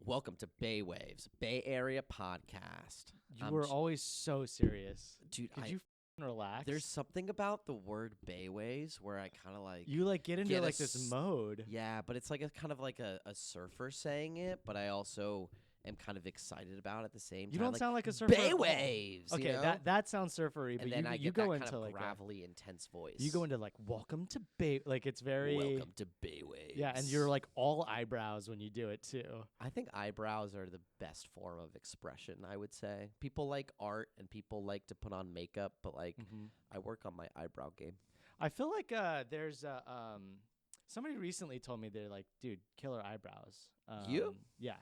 Welcome to Bay Waves, Bay Area podcast. You were always so serious. Dude, Could you relax? there's something about the word Bay Waves where I kind of like... You like get into like this s- mode. Yeah, but it's like a kind of like a surfer saying it, but I also am kind of excited about it at the same time. You don't like, sound like a surfer. Bay at all. Waves! Okay, you know? that sounds surfery, but And then I you get go that into kind of like gravelly, intense voice. you go into like welcome to Bay, like it's very Welcome to Bay Waves. Yeah, and you're like all eyebrows when you do it too. I think eyebrows are the best form of expression, I would say. People like art and people like to put on makeup, but like I work on my eyebrow game. I feel like there's somebody recently told me they're like, dude, killer eyebrows. You? Yeah.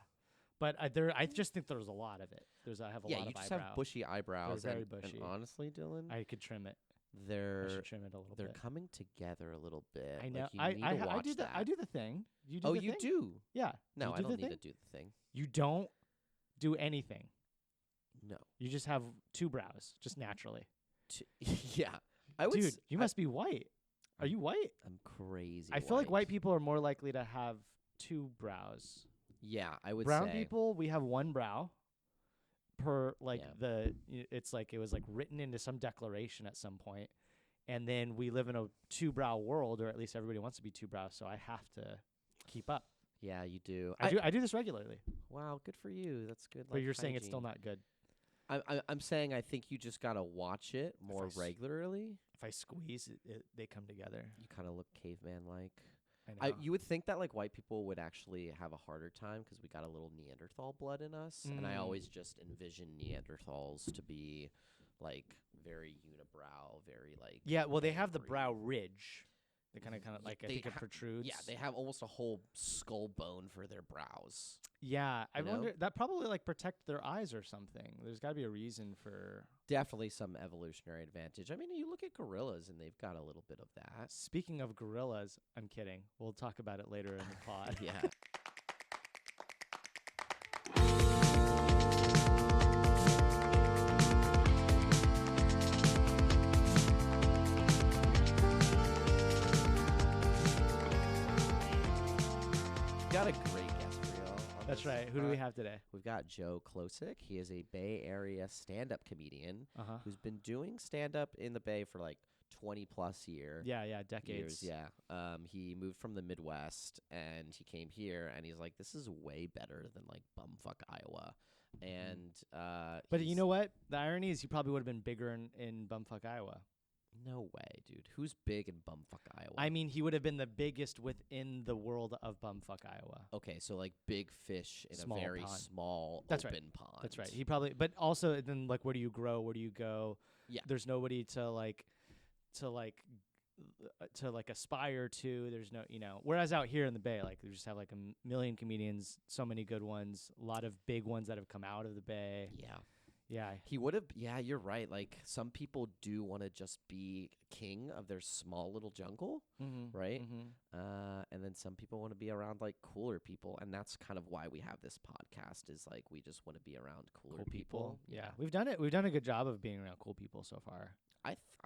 But I just think there's a lot of it. I have a lot of eyebrows. Yeah, you just have bushy eyebrows. They're very and bushy. honestly, Dylan, I could trim it. I they're should trim it a little they're bit. coming together a little bit. I know. Like, you need to watch I do that. I do the thing. You do Oh, the you thing? do? Yeah. No, You I do don't the need thing? to do the thing. You don't do anything. No. You just have two brows, just naturally. Yeah, I would. Dude, you must be white. Are you white? I'm crazy. I feel like white people are more likely to have two brows. Yeah, I would Brown say. people, we have one brow per like Yeah. it's like it was like written into some declaration at some point. And then we live in a two brow world, or at least everybody wants to be two brows, so I have to keep up. Yeah, you do. I do this regularly. Wow, good for you. That's good. But you're saying it's still not good. I'm saying I think you just gotta watch it more regularly. If I squeeze it, they come together. You kind of look caveman-like. I know. You would think that like white people would actually have a harder time because we got a little Neanderthal blood in us, and I always just envision Neanderthals to be like very unibrow, very like well, they have the angry. brow ridge. They kind of like I they think it protrudes. Yeah, they have almost a whole skull bone for their brows. Yeah, I You know? wonder that probably like protect their eyes or something. There's got to be a reason for. Definitely some evolutionary advantage. I mean, you look at gorillas and they've got a little bit of that. Speaking of gorillas, I'm kidding. We'll talk about it later in the pod. Yeah. Got a great guest for y'all. That's right. Who do we have today? We've got Joe Klocek. He is a Bay Area stand-up comedian who's been doing stand-up in the Bay for like 20 plus years. Yeah, decades. Yeah. He moved from the Midwest and he came here and he's like, this is way better than like bumfuck Iowa. And But you know what? The irony is he probably would have been bigger in bumfuck Iowa. no way, dude. Who's big in bumfuck Iowa? I mean, he would have been the biggest within the world of bumfuck Iowa. Okay, so like big fish in Small a very pond. small That's open pond. That's right. He probably, but also then like, where do you grow? Where do you go? Yeah. There's nobody to aspire to. There's no, whereas out here in the Bay, like we just have like a million comedians, so many good ones, a lot of big ones that have come out of the Bay. Yeah. Yeah. He would have, yeah, you're right. Like some people do want to just be king of their small little jungle, right? And then some people want to be around like cooler people. And that's kind of why we have this podcast is like we just want to be around cooler people. Yeah. We've done it. We've done a good job of being around cool people so far.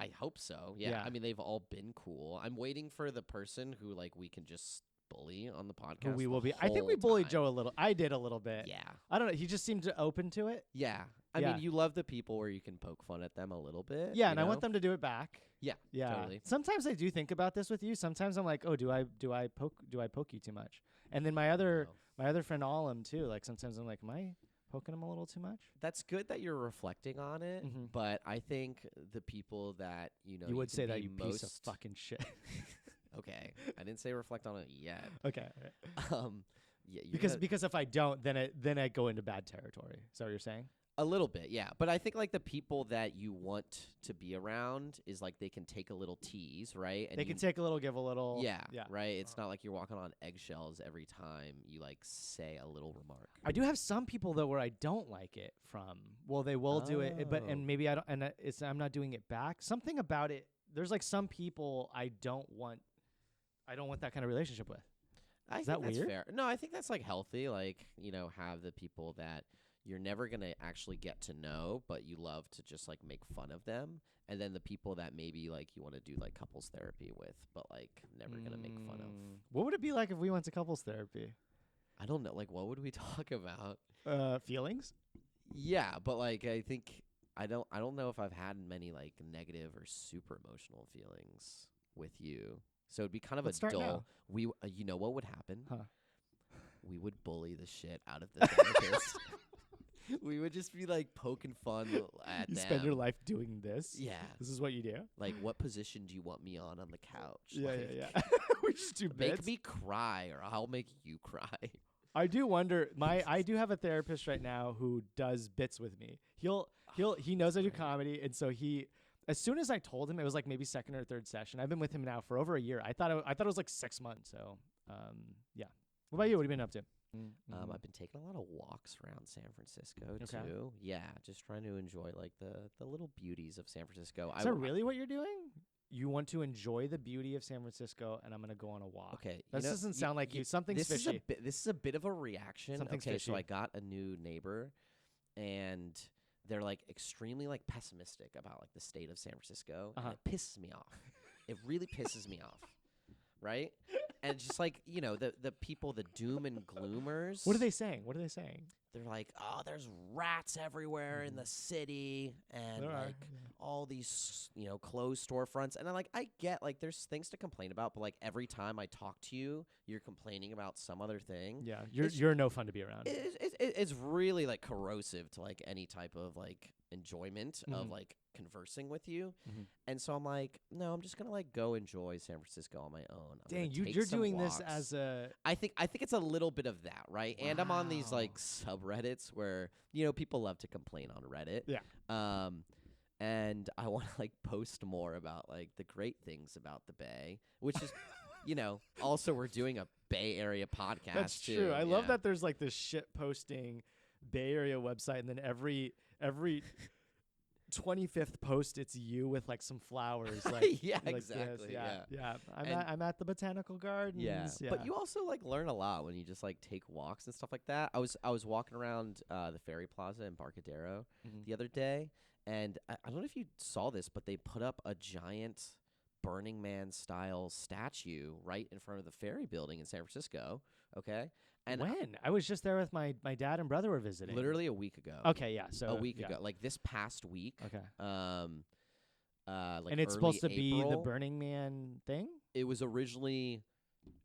I hope so. Yeah. Yeah. I mean, they've all been cool. I'm waiting for the person who like we can just bully on the podcast. We will the be. I think we whole bullied time. Joe a little. I did a little bit. Yeah. I don't know. He just seemed open to it. Yeah. I mean, you love the people where you can poke fun at them a little bit. Yeah, you and I want know? them to do it back. Yeah. Yeah. Totally. Sometimes I do think about this with you. Sometimes I'm like, oh, do I poke you too much? And then my other friend Alim too. Like sometimes I'm like, am I poking him a little too much? That's good that you're reflecting on it, but I think the people that you would can say that be you piece of fucking shit. Okay, I didn't say reflect on it yet. Okay. Yeah, Because if I don't, then I go into bad territory. Is that what you're saying? a little bit, yeah. But I think like the people that you want to be around is like they can take a little tease, right? And They can take a little, give a little. yeah, Yeah. right. It's not like you're walking on eggshells every time you like say a little remark. I do have some people though where I don't like it from. Well, they will do it, but Oh. and maybe I don't, and I'm not doing it back. Something about it. There's like some people I don't want that kind of relationship with. I Is think that that's weird? fair. No, I think that's like healthy. Like, have the people that you're never going to actually get to know, but you love to just like make fun of them. And then the people that maybe like you want to do like couples therapy with, but like never going to make fun of. What would it be like if we went to couples therapy? I don't know. Like, what would we talk about? Feelings? Yeah, but like, I think I don't know if I've had many like negative or super emotional feelings with you. So it'd be kind of Let's a start dull. now. You know what would happen? Huh. We would bully the shit out of the therapist. We would just be like poking fun at You them. spend your life doing this? Yeah. This is what you do? Like, what position do you want me on the couch? Yeah, Like, yeah. We just do Make bits. me cry, or I'll make you cry. I do wonder. I do have a therapist right now who does bits with me. He knows I do comedy, and so as soon as I told him, it was like maybe second or third session. I've been with him now for over a year. I thought it was like 6 months. So, yeah. What about you? What have you been up to? I've been taking a lot of walks around San Francisco Okay. too. Yeah, just trying to enjoy like the little beauties of San Francisco. Is that really what you're doing? You want to enjoy the beauty of San Francisco, and I'm going to go on a walk. Okay, That doesn't sound like you. Something's this fishy. This is a bit of a reaction. Something's okay, fishy. so I got a new neighbor, and they're like extremely like pessimistic about like the state of San Francisco, and it pisses me off. It really pisses me off, right? And just like the people, the doom and gloomers. What are they saying? They're like, oh, there's rats everywhere in the city, and There are, like all these, closed storefronts. And I get like there's things to complain about, but like every time I talk to you, you're complaining about some other thing. Yeah, you're no fun to be around. It's really like corrosive to like any type of like enjoyment of like conversing with you. And so I'm like, no, I'm just gonna like go enjoy San Francisco on my own. Dang, you're doing this as a. I think it's a little bit of that, right? Wow. And I'm on these like subreddits where people love to complain on Reddit. Yeah. And I want to like post more about like the great things about the Bay, which is, also we're doing a Bay Area podcast. That's too. true. I love that there's like this shit posting Bay Area website, and then every 25th post it's you with like some flowers, like yeah, like exactly. This. Yeah. I'm at the botanical gardens. Yeah. But you also like learn a lot when you just like take walks and stuff like that. I was walking around the Ferry Plaza in Barcadero the other day, and I don't know if you saw this, but they put up a giant Burning Man style statue right in front of the Ferry building in San Francisco. Okay. And when? I was just there with my dad and brother were visiting. Literally a week ago. Okay, yeah. So a week ago, like this past week. Okay. Like and it's supposed to April, be the Burning Man thing? It was originally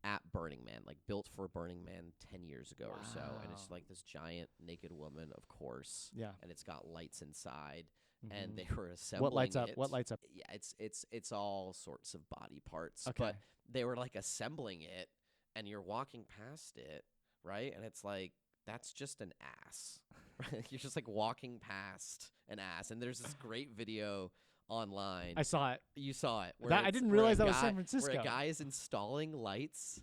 at Burning Man, like built for Burning Man 10 years ago or so, and it's like this giant naked woman, of course. Yeah. And it's got lights inside. And they were assembling What lights up? it. What lights up? Yeah, it's all sorts of body parts. Okay. But they were like assembling it, and you're walking past it, right? And it's like, that's just an ass. Right? You're just like walking past an ass. And there's this great video online. I saw it. You saw it. I didn't realize that was San Francisco. Where a guy is installing lights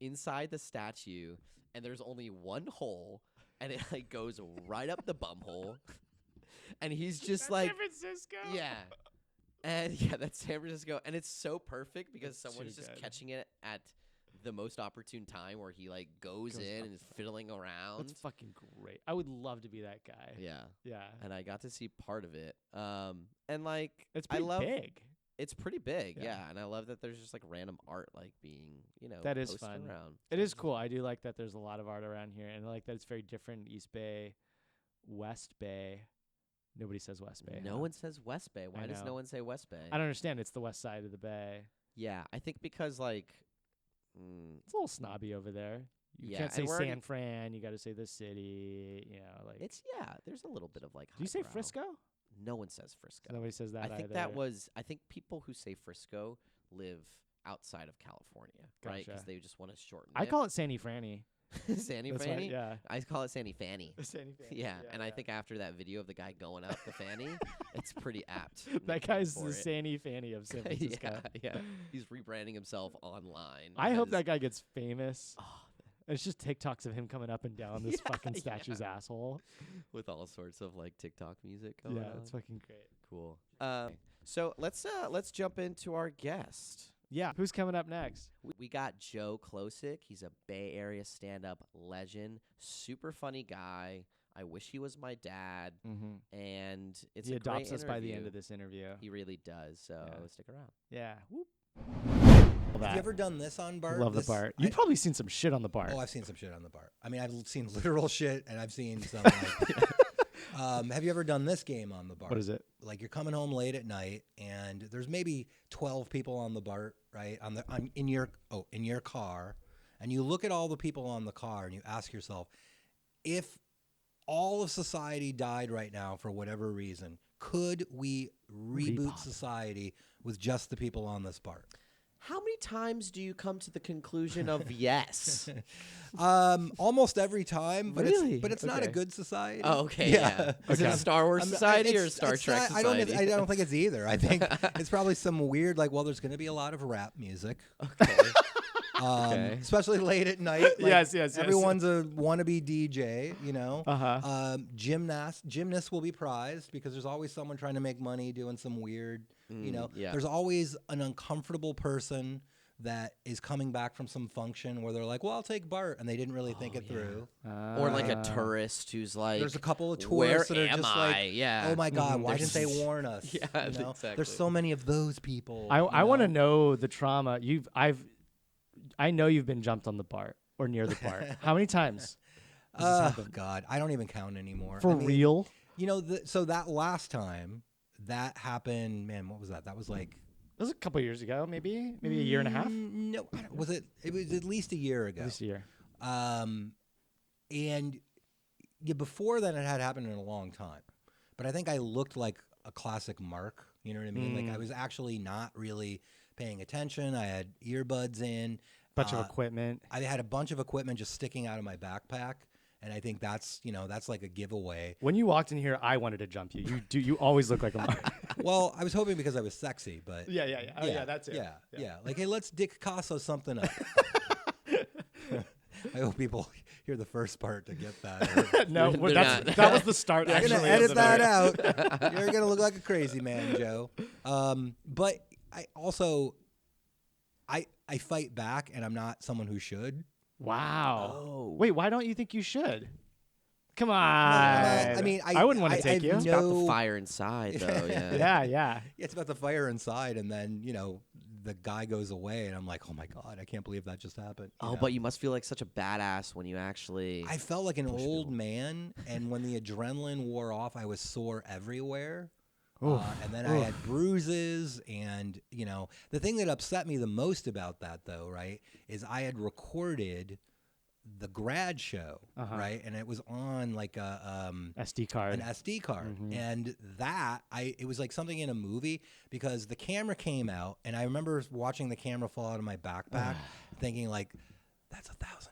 inside the statue, and there's only one hole, and it like goes right up the bum hole. And he's just That's like San Francisco. Yeah. And yeah, that's San Francisco. And it's so perfect because someone's just catching it at the most opportune time where he like goes in and is fiddling around. That's fucking great. I would love to be that guy. Yeah. Yeah. And I got to see part of it. And like it's pretty big. It's pretty big, yeah. And I love that there's just like random art like being, that is posted fun. Around. It is cool. I do like that there's a lot of art around here, and I like that it's very different. East Bay, West Bay. Nobody says West Bay. No one says West Bay. Why does no one say West Bay? I don't understand. It's the west side of the bay. Yeah, I think because like it's a little snobby over there. You can't say San Fran. You got to say the city. Like it's there's a little bit of like. Do you say Frisco? No one says Frisco. Nobody says that. I think I think people who say Frisco live outside of California, right? Because they just want to shorten. I call it Sandy Franny. Sandy Fanny? Yeah. I call it Sandy Fanny. Sandy Fanny. Yeah, and I think after that video of the guy going up the fanny, it's pretty apt. That guy's the Sandy Fanny of San Francisco. Yeah. He's rebranding himself online. I hope that guy gets famous. It's just TikToks of him coming up and down this fucking statue's asshole. With all sorts of like TikTok music going on. Yeah, it's fucking great. Cool. So let's jump into our guest. Yeah. Who's coming up next? We got Joe Klocek. He's a Bay Area stand-up legend. Super funny guy. I wish he was my dad. And it's he a great adopts us interview. by the end of this interview. He really does. So stick around. Yeah. Whoop. that. Have you ever done this on BART? Love the BART. You've probably seen some shit on the BART. Oh, I've seen some shit on the BART. I mean, I've seen literal shit, and I've seen some. Like, have you ever done this game on the BART? What is it? Like you're coming home late at night, and there's maybe 12 people on the BART, right? In your car, and you look at all the people on the car, and you ask yourself, if all of society died right now for whatever reason, could we reboot society with just the people on this BART? How many times do you come to the conclusion of yes? Almost every time, but Really? it's not a good society. Oh, okay, yeah. Is it a Star Wars society or a Star Trek society? I don't think it's either. I think it's probably some weird, like, well, there's going to be a lot of rap music. Okay. Especially late at night. Like, yes. Everyone's a wannabe DJ, you know. Uh-huh. Gymnasts will be prized because there's always someone trying to make money doing some weird, you know. Yeah. There's always an uncomfortable person that is coming back from some function where they're like, well, I'll take BART, and they didn't really think it through. Or like a tourist who's like, there's a couple of where tourists that are am just I? like, Yeah. oh my God, why didn't they warn us? Yeah, you know? exactly. There's so many of those people. I want to know the trauma. I know you've been jumped on the BART or near the BART. How many times? God, I don't even count anymore. For real? You know, so that last time that happened, man, what was that? That was like, It was a couple years ago, maybe a year and a half. No, was it? It was at least a year ago. At least a year. And yeah, before then, it had happened in a long time. But I think I looked like a classic Mark. You know what I mean? Like I was actually not really paying attention. I had earbuds in. Bunch of equipment. I had a bunch of equipment just sticking out of my backpack. And I think that's like a giveaway. When you walked in here, I wanted to jump you. You always look like a Mark. Well, I was hoping because I was sexy, but Yeah. Oh, yeah, that's it. Yeah. Like, hey, let's Dick Casso something up. I hope people hear the first part to get that. No, They're that was the start. You're Actually, gonna edit that out. You're gonna look like a crazy man, Joe. But I also, I fight back, and I'm not someone who should. Wow. Oh. Wait, why don't you think you should? Come on. I mean, I wouldn't want to take you. It's about the fire inside, though. Yeah. Yeah. It's about the fire inside, and then the guy goes away, and I'm like, oh my God, I can't believe that just happened. You know? But you must feel like such a badass when you actually. I felt like an old man, and when the adrenaline wore off, I was sore everywhere. And then I had bruises, and the thing that upset me the most about that, though, right, is I had recorded the grad show, right, and it was on like a SD card, an SD card, and it was like something in a movie because the camera came out, and I remember watching the camera fall out of my backpack, thinking like, that's $1,000.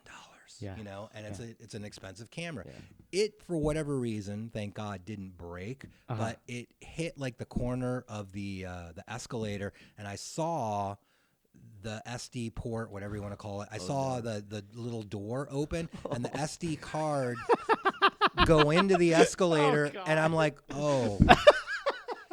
Yeah. And it's an expensive camera. Yeah. It, for whatever reason, thank God, didn't break, but it hit like the corner of the escalator, and I saw the SD port, whatever you want to call it. I saw the little door open and the SD card go into the escalator, and I'm like, oh.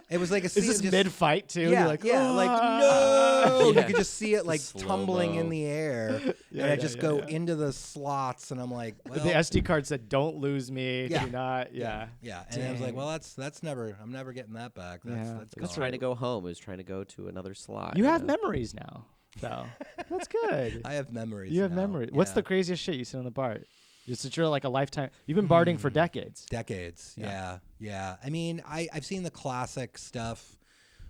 It was like a scene. Is this mid-fight too? Yeah, You're like, like no. Yeah. You could just see it like Slow-mo. tumbling in the air, and I just go yeah. into the slots, and I'm like, well, the SD card said, "Don't lose me. Yeah. Do not." Yeah. yeah. And I was like, well, that's never. I'm never getting that back. That's He was gone. trying to go home. He was trying to go to another slot. You have memories now, so that's good. I have memories. You have now. memories. What's the craziest shit you seen on the BART? Just that you're like a lifetime. You've been BARTing for decades. Decades. Yeah. I mean, I've seen the classic stuff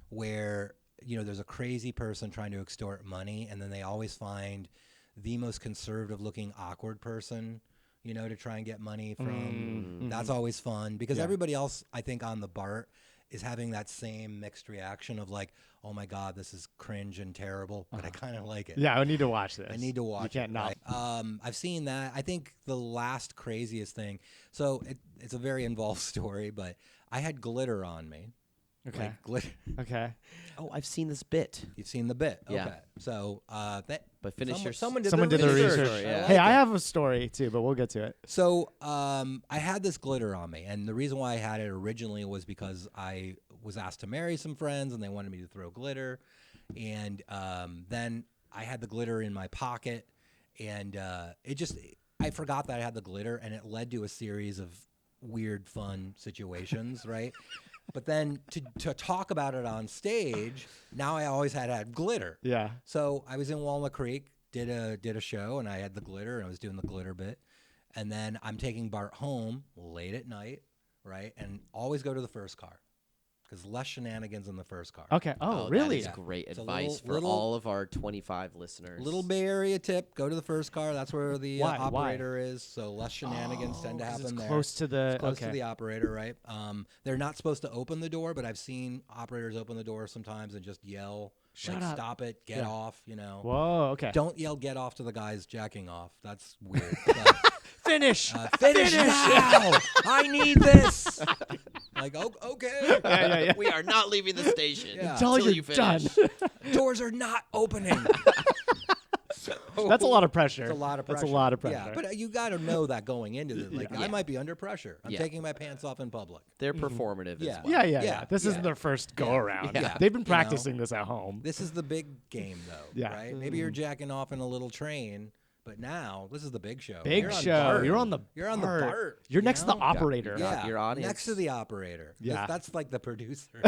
where there's a crazy person trying to extort money, and then they always find the most conservative looking awkward person to try and get money from. That's always fun because everybody else, I think, on the BART is having that same mixed reaction of like, oh my God, this is cringe and terrible, but I kind of like it. Yeah, I need to watch this. I need to watch You can't it. not. Right? I've seen that. I think the last craziest thing, so it's a very involved story, but I had glitter on me. Okay. Like glitter. Okay. Oh, I've seen this bit. You've seen the bit. Yeah. Okay. So But finish your. someone Someone did did the research. Yeah. Hey, I have a story too, but we'll get to it. So I had this glitter on me, and the reason why I had it originally was because I was asked to marry some friends, and they wanted me to throw glitter, and then I had the glitter in my pocket, and I forgot that I had the glitter, and it led to a series of weird, fun situations, right? But then to talk about it on stage, now I always had glitter. Yeah. So I was in Walnut Creek, did a show, and I had the glitter, and I was doing the glitter bit. And then I'm taking Bart home late at night, right? And always go to the first car. Because less shenanigans in the first car. Okay. Oh, really? That is great It's a advice little- for all of our 25 listeners. Little Bay Area tip: go to the first car. That's where the Why? operator is. So less shenanigans tend to 'Cause happen it's there. close to the Close to the operator, right? They're not supposed to open the door, but I've seen operators open the door sometimes and just yell, Shut like, up. "Stop it! Get off!" You know. Whoa. Okay. Don't yell "get off" to the guys jacking off. That's weird. But, Finish. finish now! I need this. Like, okay. Yeah. We are not leaving the station Yeah. Until until you're you done. finish. Doors are not opening. That's a lot of pressure. It's a lot of pressure. That's a lot of pressure. Yeah, but you got to know that going into this. Like, I Yeah. might be under pressure. I'm Yeah. taking my pants off in public. They're performative Yeah. as well. Yeah. This isn't their first go around. Yeah. They've been You know. practicing this at home. This is the big game, though. Yeah. Right? Maybe you're jacking off in a little train, but now this is the big show. Big You're on show. BART. You're on the You're on the BART. BART. You're you next to the know? operator. Yeah. your audience. Next to the operator. Yeah. That's like the producer.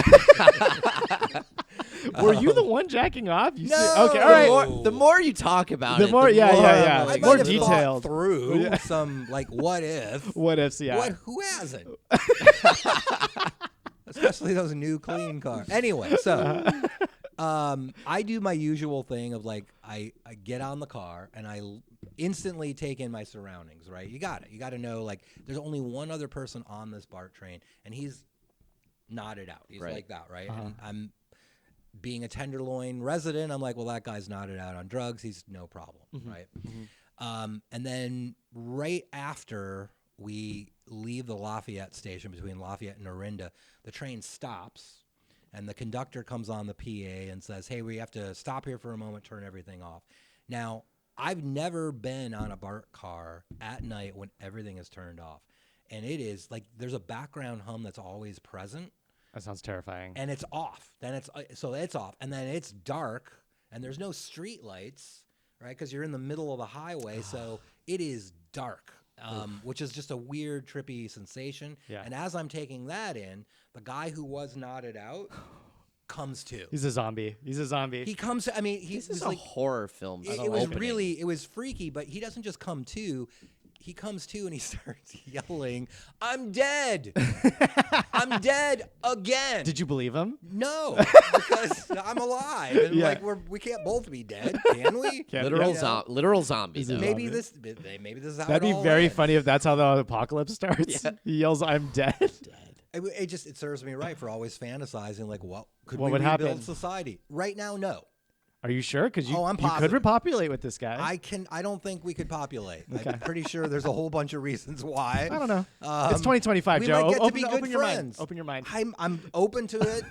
Were you the one jacking off? You No. okay. All right. More- The more you talk about The it, more- the yeah, more yeah, I'm yeah. I like, might More have thought detailed. through some like what if. What ifs? Yeah. What? Who hasn't? Especially those new clean cars. Anyway, so I do my usual thing of like I get on the car and I instantly take in my surroundings. Right? You got it. You got to know like there's only one other person on this BART train, and he's nodded out. He's Right. like that, right? And I'm being a Tenderloin resident. I'm like, well, that guy's nodded out on drugs. He's no problem, right? And then right after we leave the Lafayette station between Lafayette and Orinda, the train stops and the conductor comes on the PA and says, hey, we have to stop here for a moment, turn everything off. Now, I've never been on a BART car at night when everything is turned off. And it is like there's a background hum that's always present That sounds terrifying. and it's off. Then it's off, and then it's dark, and there's no street lights, right? Because you're in the middle of the highway, so it is dark, which is just a weird, trippy sensation. Yeah. And as I'm taking that in, the guy who was nodded out comes to. He's a zombie. He's a zombie. He comes to. I mean, he This was is a like horror film. it was freaky, but he doesn't just come to. He comes to and he starts yelling, "I'm dead! I'm dead again!" Did you believe him? No, because I'm alive, and Yeah. like we can't both be dead, can we? Can't- literal, yeah. literal zombie. He's a Though. zombie. Maybe this is how That'd it be all very ends. funny if that's how the apocalypse starts. Yeah. He yells, "I'm dead." It serves me right for always fantasizing like, what could What we would rebuild happen? society? Right now, no. Are you sure? Because you, Oh, I'm you could positive. repopulate with this guy. I don't think we could populate. Okay. I'm pretty sure there's a whole bunch of reasons why. I don't know. It's Um, 2025, we Joe. might get to open, be good open your mind. friends. Open your mind. I'm open to it.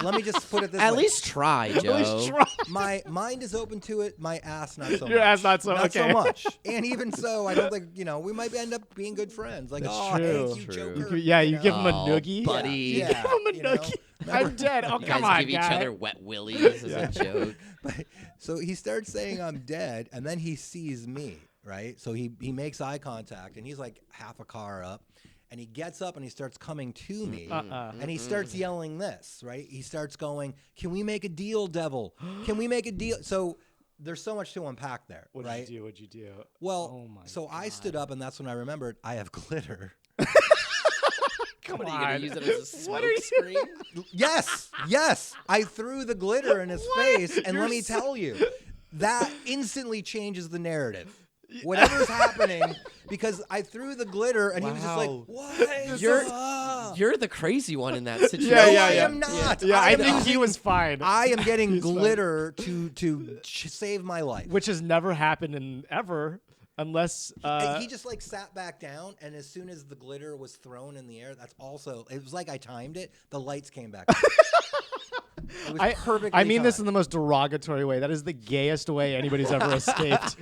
Let me just put it this At way. least try, Joe. At least try. My mind is open to it. My ass not so much. Your ass not so- Not so okay. much. And even so, I don't think we might end up being good friends. Like, That's oh, true. thank you, True. Joker. You give- yeah, you give him a Oh, noogie. buddy. You Yeah, give him a you know. noogie. I'm dead. Oh, You come guys on, give each guy. other wet willies as a joke. But, so he starts saying I'm dead, and then he sees me, right? So he makes eye contact, and he's like half a car up, and he gets up and he starts coming to me, and he starts yelling this, right? He starts going, "Can we make a deal, devil? Can we make a deal?" So there's so much to unpack there, What'd right? you do? What'd you do? Well, Oh my so I stood up, and that's when I remembered I have glitter. Come What, are you on. going to use it as a What smoke are you- screen? Yes. I threw the glitter in his face, and You're let me so- tell you, that instantly changes the narrative. Whatever's happening, because I threw the glitter, and he was just like, Wow. "What? You're the crazy one in that situation. Yeah, No, yeah, I yeah. am not. Yeah, I am think he using- was fine. I am getting He's fine. glitter to save my life." Which has never happened in ever, unless He just like sat back down, and as soon as the glitter was thrown in the air, it was like I timed it. The lights came back. It was perfectly I mean this in timed. the most derogatory way. That is the gayest way anybody's ever escaped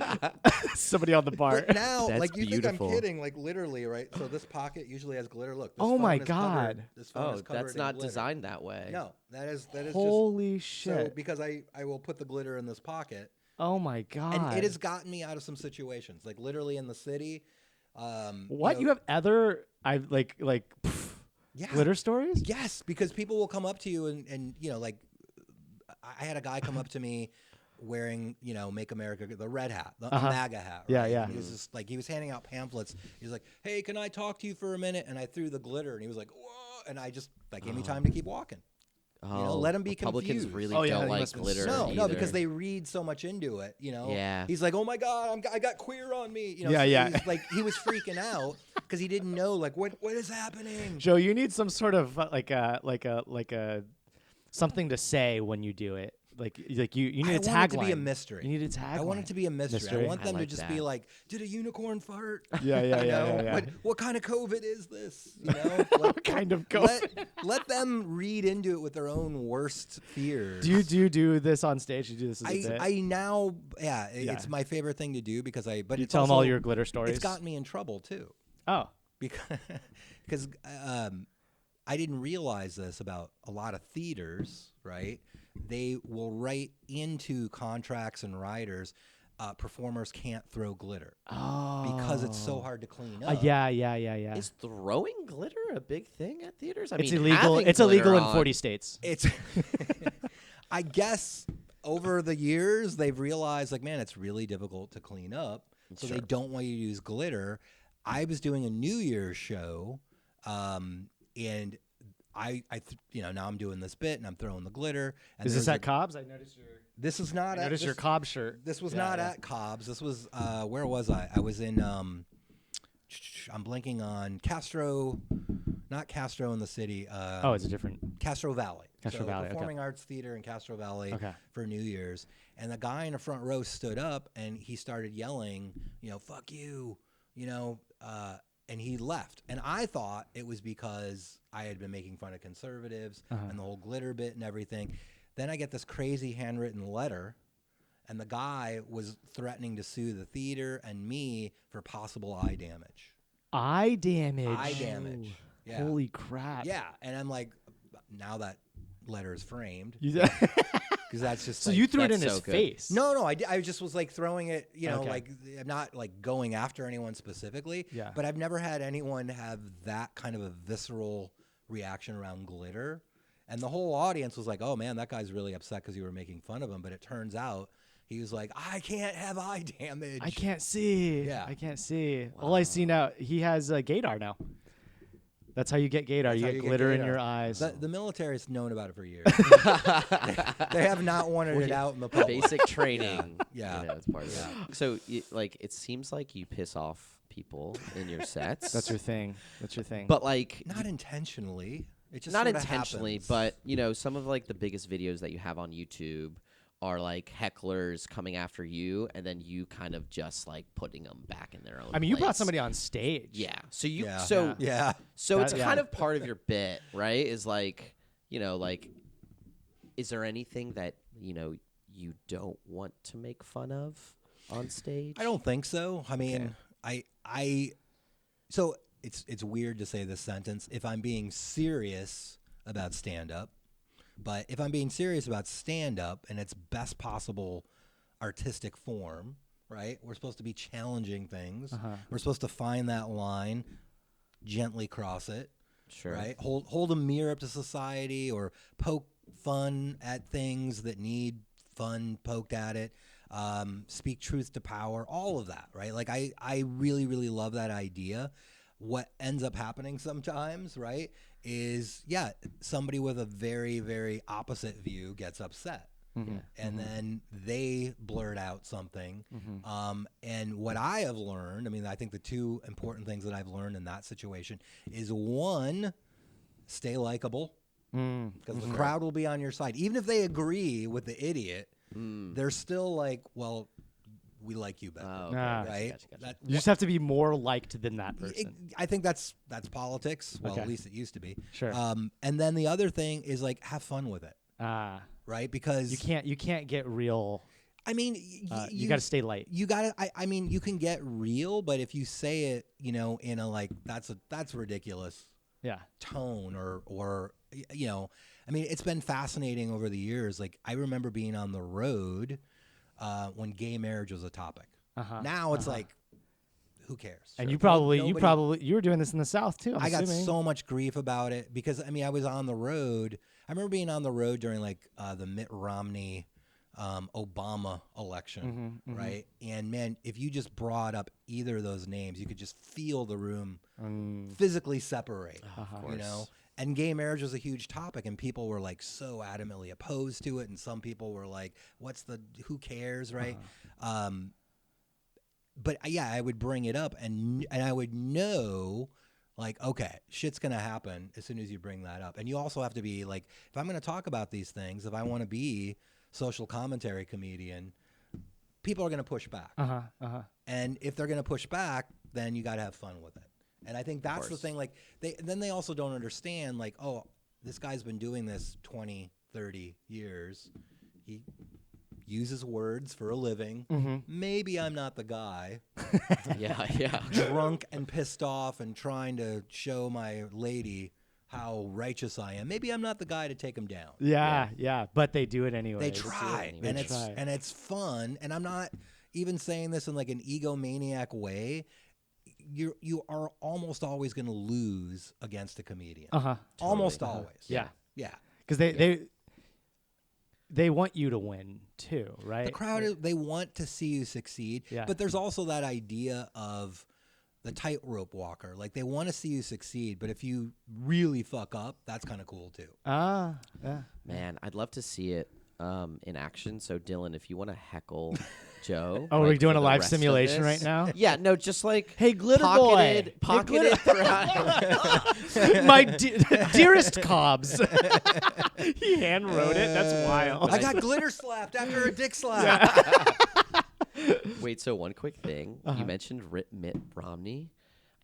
somebody on the bar. But now, That's like, you beautiful. think I'm kidding, like, literally, right? So this pocket usually has glitter. Look, this Oh phone my is covered- God. This phone Oh, is covered that's in not glitter. designed that way. No, that is Holy just shit. so because I will put the glitter in this pocket, Oh my god. and it has gotten me out of some situations, like literally in the city. What? You have other I like pff, Glitter stories? Yes, because people will come up to you and like I had a guy come up to me wearing, Make America, the red hat, the MAGA hat. Right? Yeah, yeah. And he was just like, he was handing out pamphlets. He was like, hey, can I talk to you for a minute? And I threw the glitter and he was like, whoa. And that gave me time to keep walking. Let him be Republicans confused. really don't he like must have been glitter. No, either. because they read so much into it. Yeah. He's like, oh my God, I got queer on me. Yeah. Like he was freaking out because he didn't know like what is happening. Joe, you need some sort of like a something to say when you do it. Like you need a tagline. I want it to be a mystery. You need a tagline. I want it to be a mystery. I want them to just be like, did a unicorn fart? Yeah. What kind of COVID is this? What kind of COVID? Let them read into it with their own worst fears. Do you do this on stage? You do this as a bit? I now, it's my favorite thing to do because but you it's tell them also, all your glitter stories. It's gotten me in trouble too. Oh, because I didn't realize this about a lot of theaters, right? They will write into contracts and writers, performers can't throw glitter because it's so hard to clean up. Yeah. Is throwing glitter a big thing at theaters? I It's mean, illegal. having It's illegal in glitter 40 states. It's, I guess, over the years they've realized like, man, it's really difficult to clean up, so they don't want you to use glitter. I was doing a New Year's show, and now I'm doing this bit and I'm throwing the glitter. And Is this at Cobb's? I noticed your. This is not. I noticed your Cobb shirt. This was not at Cobb's. This was where was I? I was in. I'm blanking on Castro, not Castro in the city. It's a different. Castro Valley. Castro Valley. Performing Arts Theater in Castro Valley for New Year's, and the guy in the front row stood up and he started yelling, "Fuck you," and he left. And I thought it was because I had been making fun of conservatives and the whole glitter bit and everything. Then I get this crazy handwritten letter, and the guy was threatening to sue the theater and me for possible eye damage. Eye damage. Eye damage. Yeah. Holy crap. Yeah. And I'm like, now that letter is framed. Because that's just so like, you threw it in so his good. face. No, I just was like throwing it, like I'm not like going after anyone specifically. Yeah. But I've never had anyone have that kind of a visceral reaction around glitter. And the whole audience was like, oh man, that guy's really upset because you were making fun of him. But it turns out he was like, I can't have eye damage. I can't see. Yeah. I can't see. Wow. All I see now, he has gaydar now. That's how you get gaydar. You get glitter in your eyes. The military's known about it for years. They have not wanted it out in the public. Basic training. Yeah. It's part of that. So, it seems like you piss off people in your sets. That's your thing. That's your thing. But like, not intentionally. It just not sorta intentionally, happens. but some of like the biggest videos that you have on YouTube are like hecklers coming after you, and then you kind of just like putting them back in their own. I mean, you brought place. somebody on stage. Yeah. So you. Yeah. So Yeah. So That- it's yeah. kind of part of your bit, right? Is like, is there anything that you don't want to make fun of on stage? I don't think so. I mean, so it's weird to say this sentence if I'm being serious about stand-up, but if I'm being serious about stand-up in its best possible artistic form, right? We're supposed to be challenging things. We're supposed to find that line, gently cross it, Sure. right? Hold a mirror up to society or poke fun at things that need fun poked at it. Speak truth to power, all of that, right? Like I really, really love that idea. What ends up happening sometimes, right, is, somebody with a very, very opposite view gets upset. And then they blurt out something. And what I have learned, I mean, I think the two important things that I've learned in that situation is, one, stay likable, because the crowd will be on your side. Even if they agree with the idiot, they're still like, well, we like you better, right? Gotcha. You just have to be more liked than that person. I think that's politics. Well, Okay. at least it used to be. Sure. And then the other thing is like, have fun with it, right? Because you can't get real. I mean, You got to stay light. You got to. I mean, you can get real, but if you say it, in a like that's ridiculous. Yeah. Tone or I mean, it's been fascinating over the years. Like I remember being on the road when gay marriage was a topic. Now it's like, who cares? And Sure. you were doing this in the South too. I got assuming. so much grief about it because I mean I was on the road. I remember being on the road during like the Mitt Romney Obama election, right? And man, if you just brought up either of those names, you could just feel the room physically separate, you know? And gay marriage was a huge topic, and people were like so adamantly opposed to it, and some people were like, who cares, right? But yeah, I would bring it up, and I would know, like, okay, shit's going to happen as soon as you bring that up. And you also have to be like, if I'm going to talk about these things, if I want to be social commentary comedian, people are going to push back. And if they're going to push back, then you got to have fun with it. And I think that's the thing. Like, they also don't understand, like, oh, this guy's been doing this 20, 30 years. He uses words for a living. Maybe I'm not the guy. Yeah. Drunk and pissed off and trying to show my lady how righteous I am. Maybe I'm not the guy to take him down. Yeah. But they do it anyway. They try. And it's fun. And I'm not even saying this in like an egomaniac way. You are almost always going to lose against a comedian. Almost always. Yeah. Because they want you to win too, right? The crowd, they want to see you succeed. Yeah. But there's also that idea of the tightrope walker. Like, they want to see you succeed, but if you really fuck up, that's kind of cool too. Yeah. Man, I'd love to see it in action. So, Dylan, if you want to heckle Joe. Oh, are we doing for a the live rest of simulation this. right now? Yeah, no, just like Hey, glitter pocketed boy. throughout. My dearest Cobbs. He hand wrote it. That's wild. I got glitter slapped after a dick slap. Wait, so one quick thing. You mentioned Mitt Romney.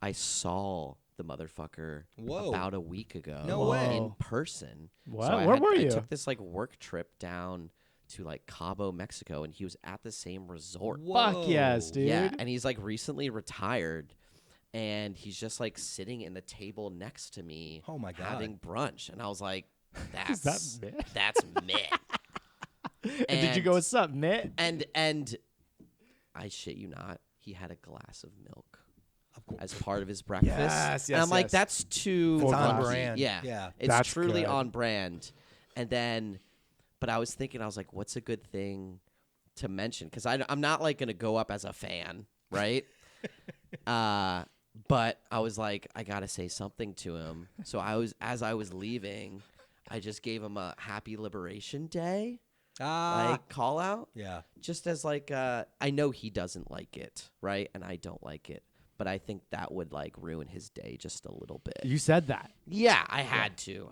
I saw the motherfucker about a week ago. No way. In person. What? So Where were you? I took this like work trip down to like Cabo, Mexico, and he was at the same resort. Fuck yes, dude. Yeah, and he's like recently retired, and he's just like sitting in the table next to me. Oh my God. Having brunch, and I was like, "That's Is that Mitt? That's Mitt." And did you go, "What's up, Mitt?" And I shit you not, he had a glass of milk as part of his breakfast. Yes, and I'm like, yes. that's too It's on funky. brand. Yeah, it's That's truly good. on brand. And then, but I was thinking, I was like, what's a good thing to mention? Because I'm not like gonna go up as a fan, right? But I was like, I gotta say something to him. So as I was leaving, I just gave him a Happy Liberation Day. Like call out, just as like I know he doesn't like it, right, and I don't like it, but I think that would like ruin his day just a little bit. You said that. Yeah, I had to,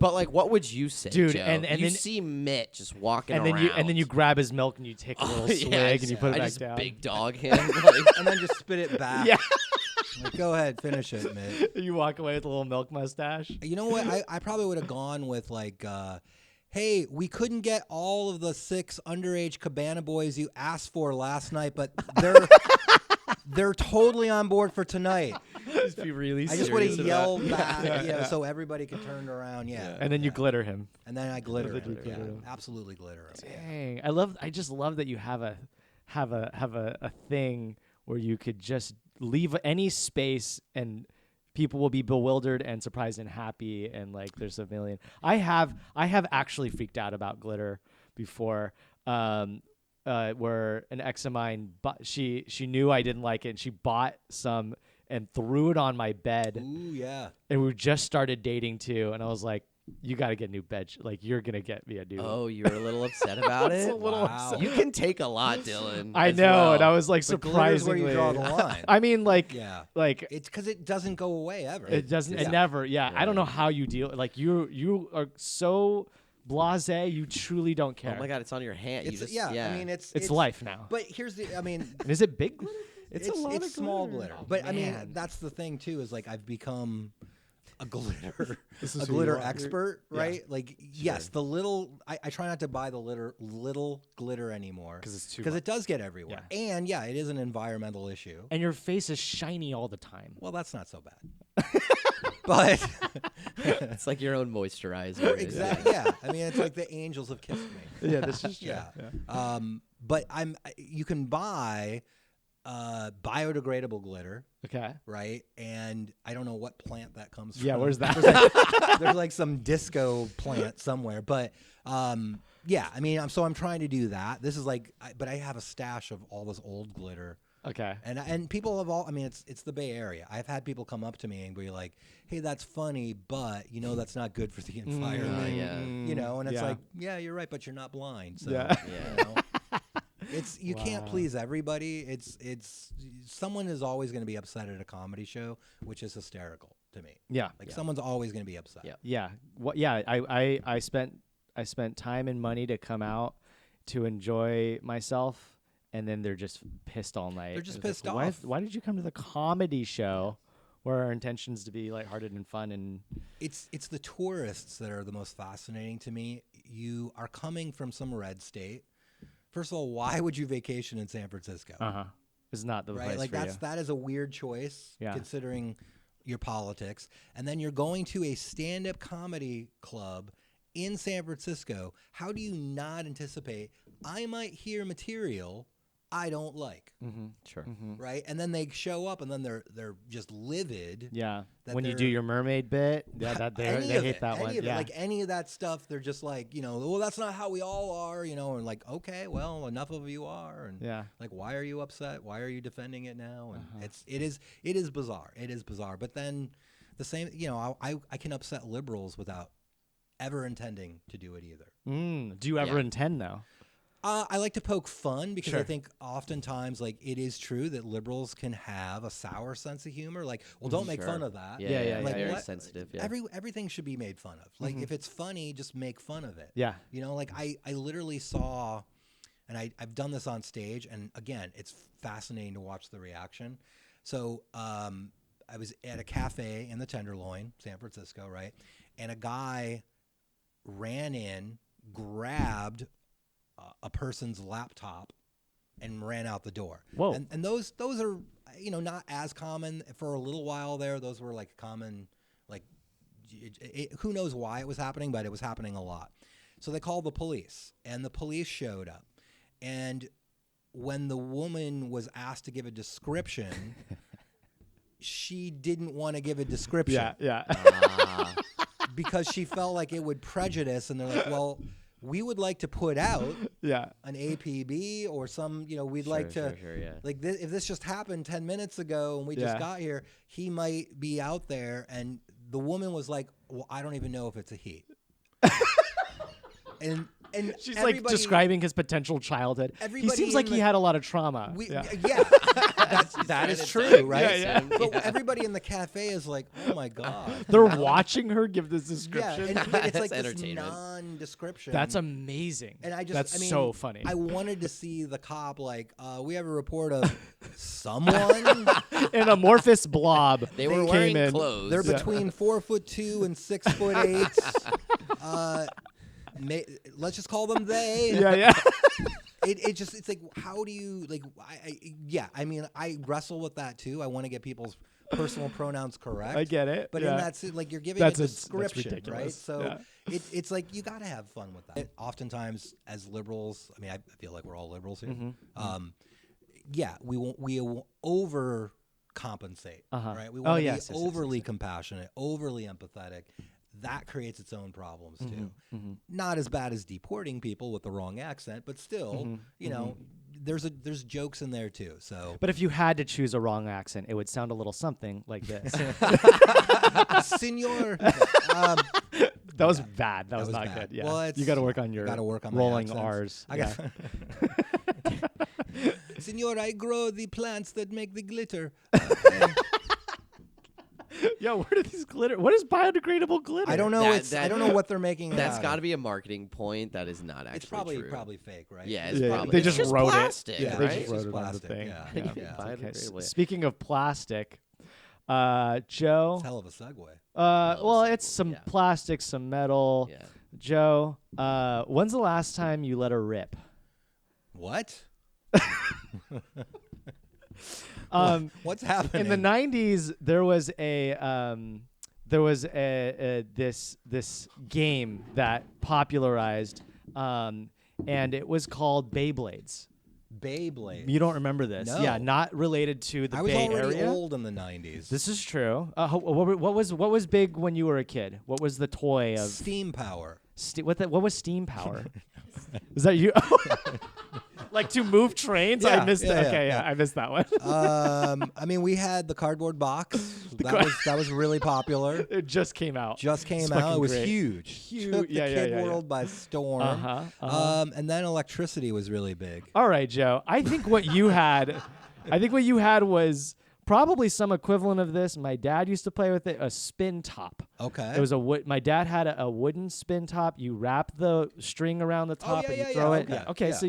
but like, what would you say, dude? Joe? And you then see Mitt just walking and around, then you grab his milk and you take a little swig and you put it back down. Big dog him, like, and then just spit it back. Yeah. Like, go ahead, finish it, Mitt. You walk away with a little milk mustache. You know what? I probably would have gone with like, hey, we couldn't get all of the 6 underage Cabana boys you asked for last night, but they're totally on board for tonight. Just be really I just would have yelled back, so everybody could turn around. And then you glitter him. And then I glitter him. glitter him. Absolutely glitter him. Dang, I just love that you have a thing where you could just leave any space and people will be bewildered and surprised and happy, and like there's a million. I have actually freaked out about glitter before. Where an ex of mine, she knew I didn't like it, and she bought some and threw it on my bed. Ooh, yeah. And we just started dating too, and I was like, "You got to get a new bed. Like, you're gonna get me a new." Oh, you were a little upset about it. A little upset. You can take a lot, Dylan. I as know, well. and I was like, But glitter's surprisingly. where you draw the line. I mean, like, like It's because it doesn't go away ever. it doesn't. It never. Yeah, I don't know how you deal. Like, you are so blasé. You truly don't care. Oh my God, it's on your hand. It's, You just, I mean, it's life now. But here's the, I mean, And is it big glitter? it's a lot of small glitter. Oh, But I mean, man. that's the thing too, is like I've become a glitter This is a who you glitter are. expert, right? Like, yes, the little I try not to buy the little glitter anymore 'Cause it's too because much. it does get everywhere. And yeah, it is an environmental issue. And your face is shiny all the time. Well, that's not so bad. But it's like your own moisturizer. exactly, yeah. I mean, it's like the angels have kissed me. Yeah, this is true. Yeah. But you can buy biodegradable glitter, Okay. right? And I don't know what plant that comes from. Yeah, where's that? There's like some disco plant somewhere, but yeah, I mean, I'm trying to do that. This is like, but I have a stash of all this old glitter. Okay. And people have all, I mean, it's the Bay Area. I've had people come up to me and be like, hey, that's funny, but that's not good for the environment. yeah. And it's Yeah. like, yeah, you're right, but you're not blind. So, Yeah. you can't Wow. please everybody. It's someone is always going to be upset at a comedy show, which is hysterical to me. Yeah. Like someone's always going to be upset. Yeah. Yeah. What? Yeah. I spent time and money to come out to enjoy myself, and then they're just pissed all night. They're just It's pissed like, off. Why did you come to the comedy show, where our intentions to be lighthearted and fun and It's the tourists that are the most fascinating to me. You are coming from some red state. First of all, why would you vacation in San Francisco? is not the Right? place Like for you. that is a weird choice Yeah. considering your politics. And then you're going to a stand-up comedy club in San Francisco. How do you not anticipate I might hear material I don't like? Sure. Right? And then they show up and then they're just livid. Yeah. that When you do they're- your mermaid bit, they hate that one. Yeah. Like any of that stuff, they're just like, well, that's not how we all are, and like, okay, well, enough of you are, and Yeah. like, why are you upset? Why are you defending it now? And it is bizarre. It is bizarre. But then the same, I can upset liberals without ever intending to do it either. Do you ever Yeah. intend though? I like to poke fun because Sure. I think oftentimes, like, it is true that liberals can have a sour sense of humor. Like, well, don't make Sure. fun of that. Yeah, Like, very what- sensitive. Yeah. Everything should be made fun of. Like, if it's funny, just make fun of it. Yeah. Like I literally saw, and I've done this on stage, and again, it's fascinating to watch the reaction. So I was at a cafe in the Tenderloin, San Francisco, right? And a guy ran in, grabbed a person's laptop, and ran out the door. Whoa. And those are not as common for a little while there. Those were like common, like who knows why it was happening, but it was happening a lot. So they called the police, and the police showed up. And when the woman was asked to give a description, she didn't want to give a description Yeah. because she felt like it would prejudice. And they're like, well, we would like to put out Yeah. an APB or some, we'd like to, Sure, yeah. like this, if this just happened 10 minutes ago and we just Yeah. got here, he might be out there. And the woman was like, well, I don't even know if it's a he. and She's like describing his potential childhood. He everybody seems in like he the- had a lot of trauma. Yeah, Yeah. that is true, right? Yeah. But everybody in the cafe is like, oh my God. They're watching her give this Yeah, description. and but it's like That's this entertainment. non-description. That's amazing. And That's so funny. I wanted to see the cop like, we have a report of someone. An amorphous blob. They were came wearing in. clothes. They're between 4'2" and 6'8". Let's just call them they. Yeah. It's like, how do you like? I mean, I wrestle with that too. I want to get people's personal pronouns correct. I get it. But yeah. in that, like, you're giving That's a a- that's description, right? ridiculous. So Yeah. it's like you got to have fun with that. Oftentimes, as liberals, I mean, I feel like we're all liberals here. Yeah, we will overcompensate, right? We want to yes, be yes, overly compassionate, overly empathetic. That creates its own problems too. Not as bad as deporting people with the wrong accent, but still, there's jokes in there too. So, But if you had to choose a wrong accent, it would sound a little something like this. Senor, That was bad. That was not bad. good. Yeah. Well, you got to work on your gotta work on my rolling accents. R's. I Yeah. got. Senor, I grow the plants that make the glitter. Yeah, where did these glitter? What is biodegradable glitter? I don't know. That- I don't know what they're making. That's got got to be a marketing point. That is not actually It's probably true. fake, right? Yeah, it's Yeah, probably. they it's just wrote it. plastic, Yeah, They right? just wrote It's it on the plastic, thing. yeah. Yeah. Yeah. Okay. Biodegradable. Speaking of plastic, Joe. It's a hell of a segue. Well, segue, it's some yeah. plastic, some metal. Yeah. Joe, when's the last time you let her rip? What? In What's happening? the 90s, there was this game that popularized, and it was called Beyblades. Beyblade. You don't remember this? No. Yeah, not related to the I was Bay already Area. old in the 90s. This is true. What was big when you were a kid? What was the toy of Steam power. what was steam power? Is that you? Like to move trains? Yeah, I missed yeah, it. Okay, yeah. I missed that one. I mean, we had the cardboard box. That was really popular. It just came out. Just came It's out. fucking It was great. huge. Took the Yeah, yeah, kid yeah, yeah. world by storm. And then electricity was really big. All right, Joe. I think what you had was probably some equivalent of this. My dad used to play with it, a spin top. Okay. It was my dad had a wooden spin top. You wrap the string around the top and you throw it. Okay. Yeah. Okay, Yeah. so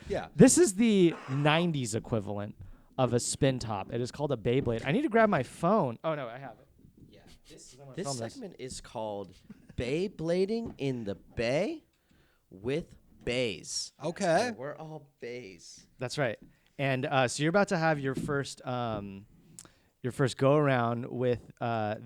Yeah. This is the 90s equivalent of a spin top. It is called a Beyblade. I need to grab my phone. Oh no, I have it. Yeah. This film this. segment is called Beyblading in the Bay with Bays. Okay. And we're all bays. That's right. And so you're about to have your first go around with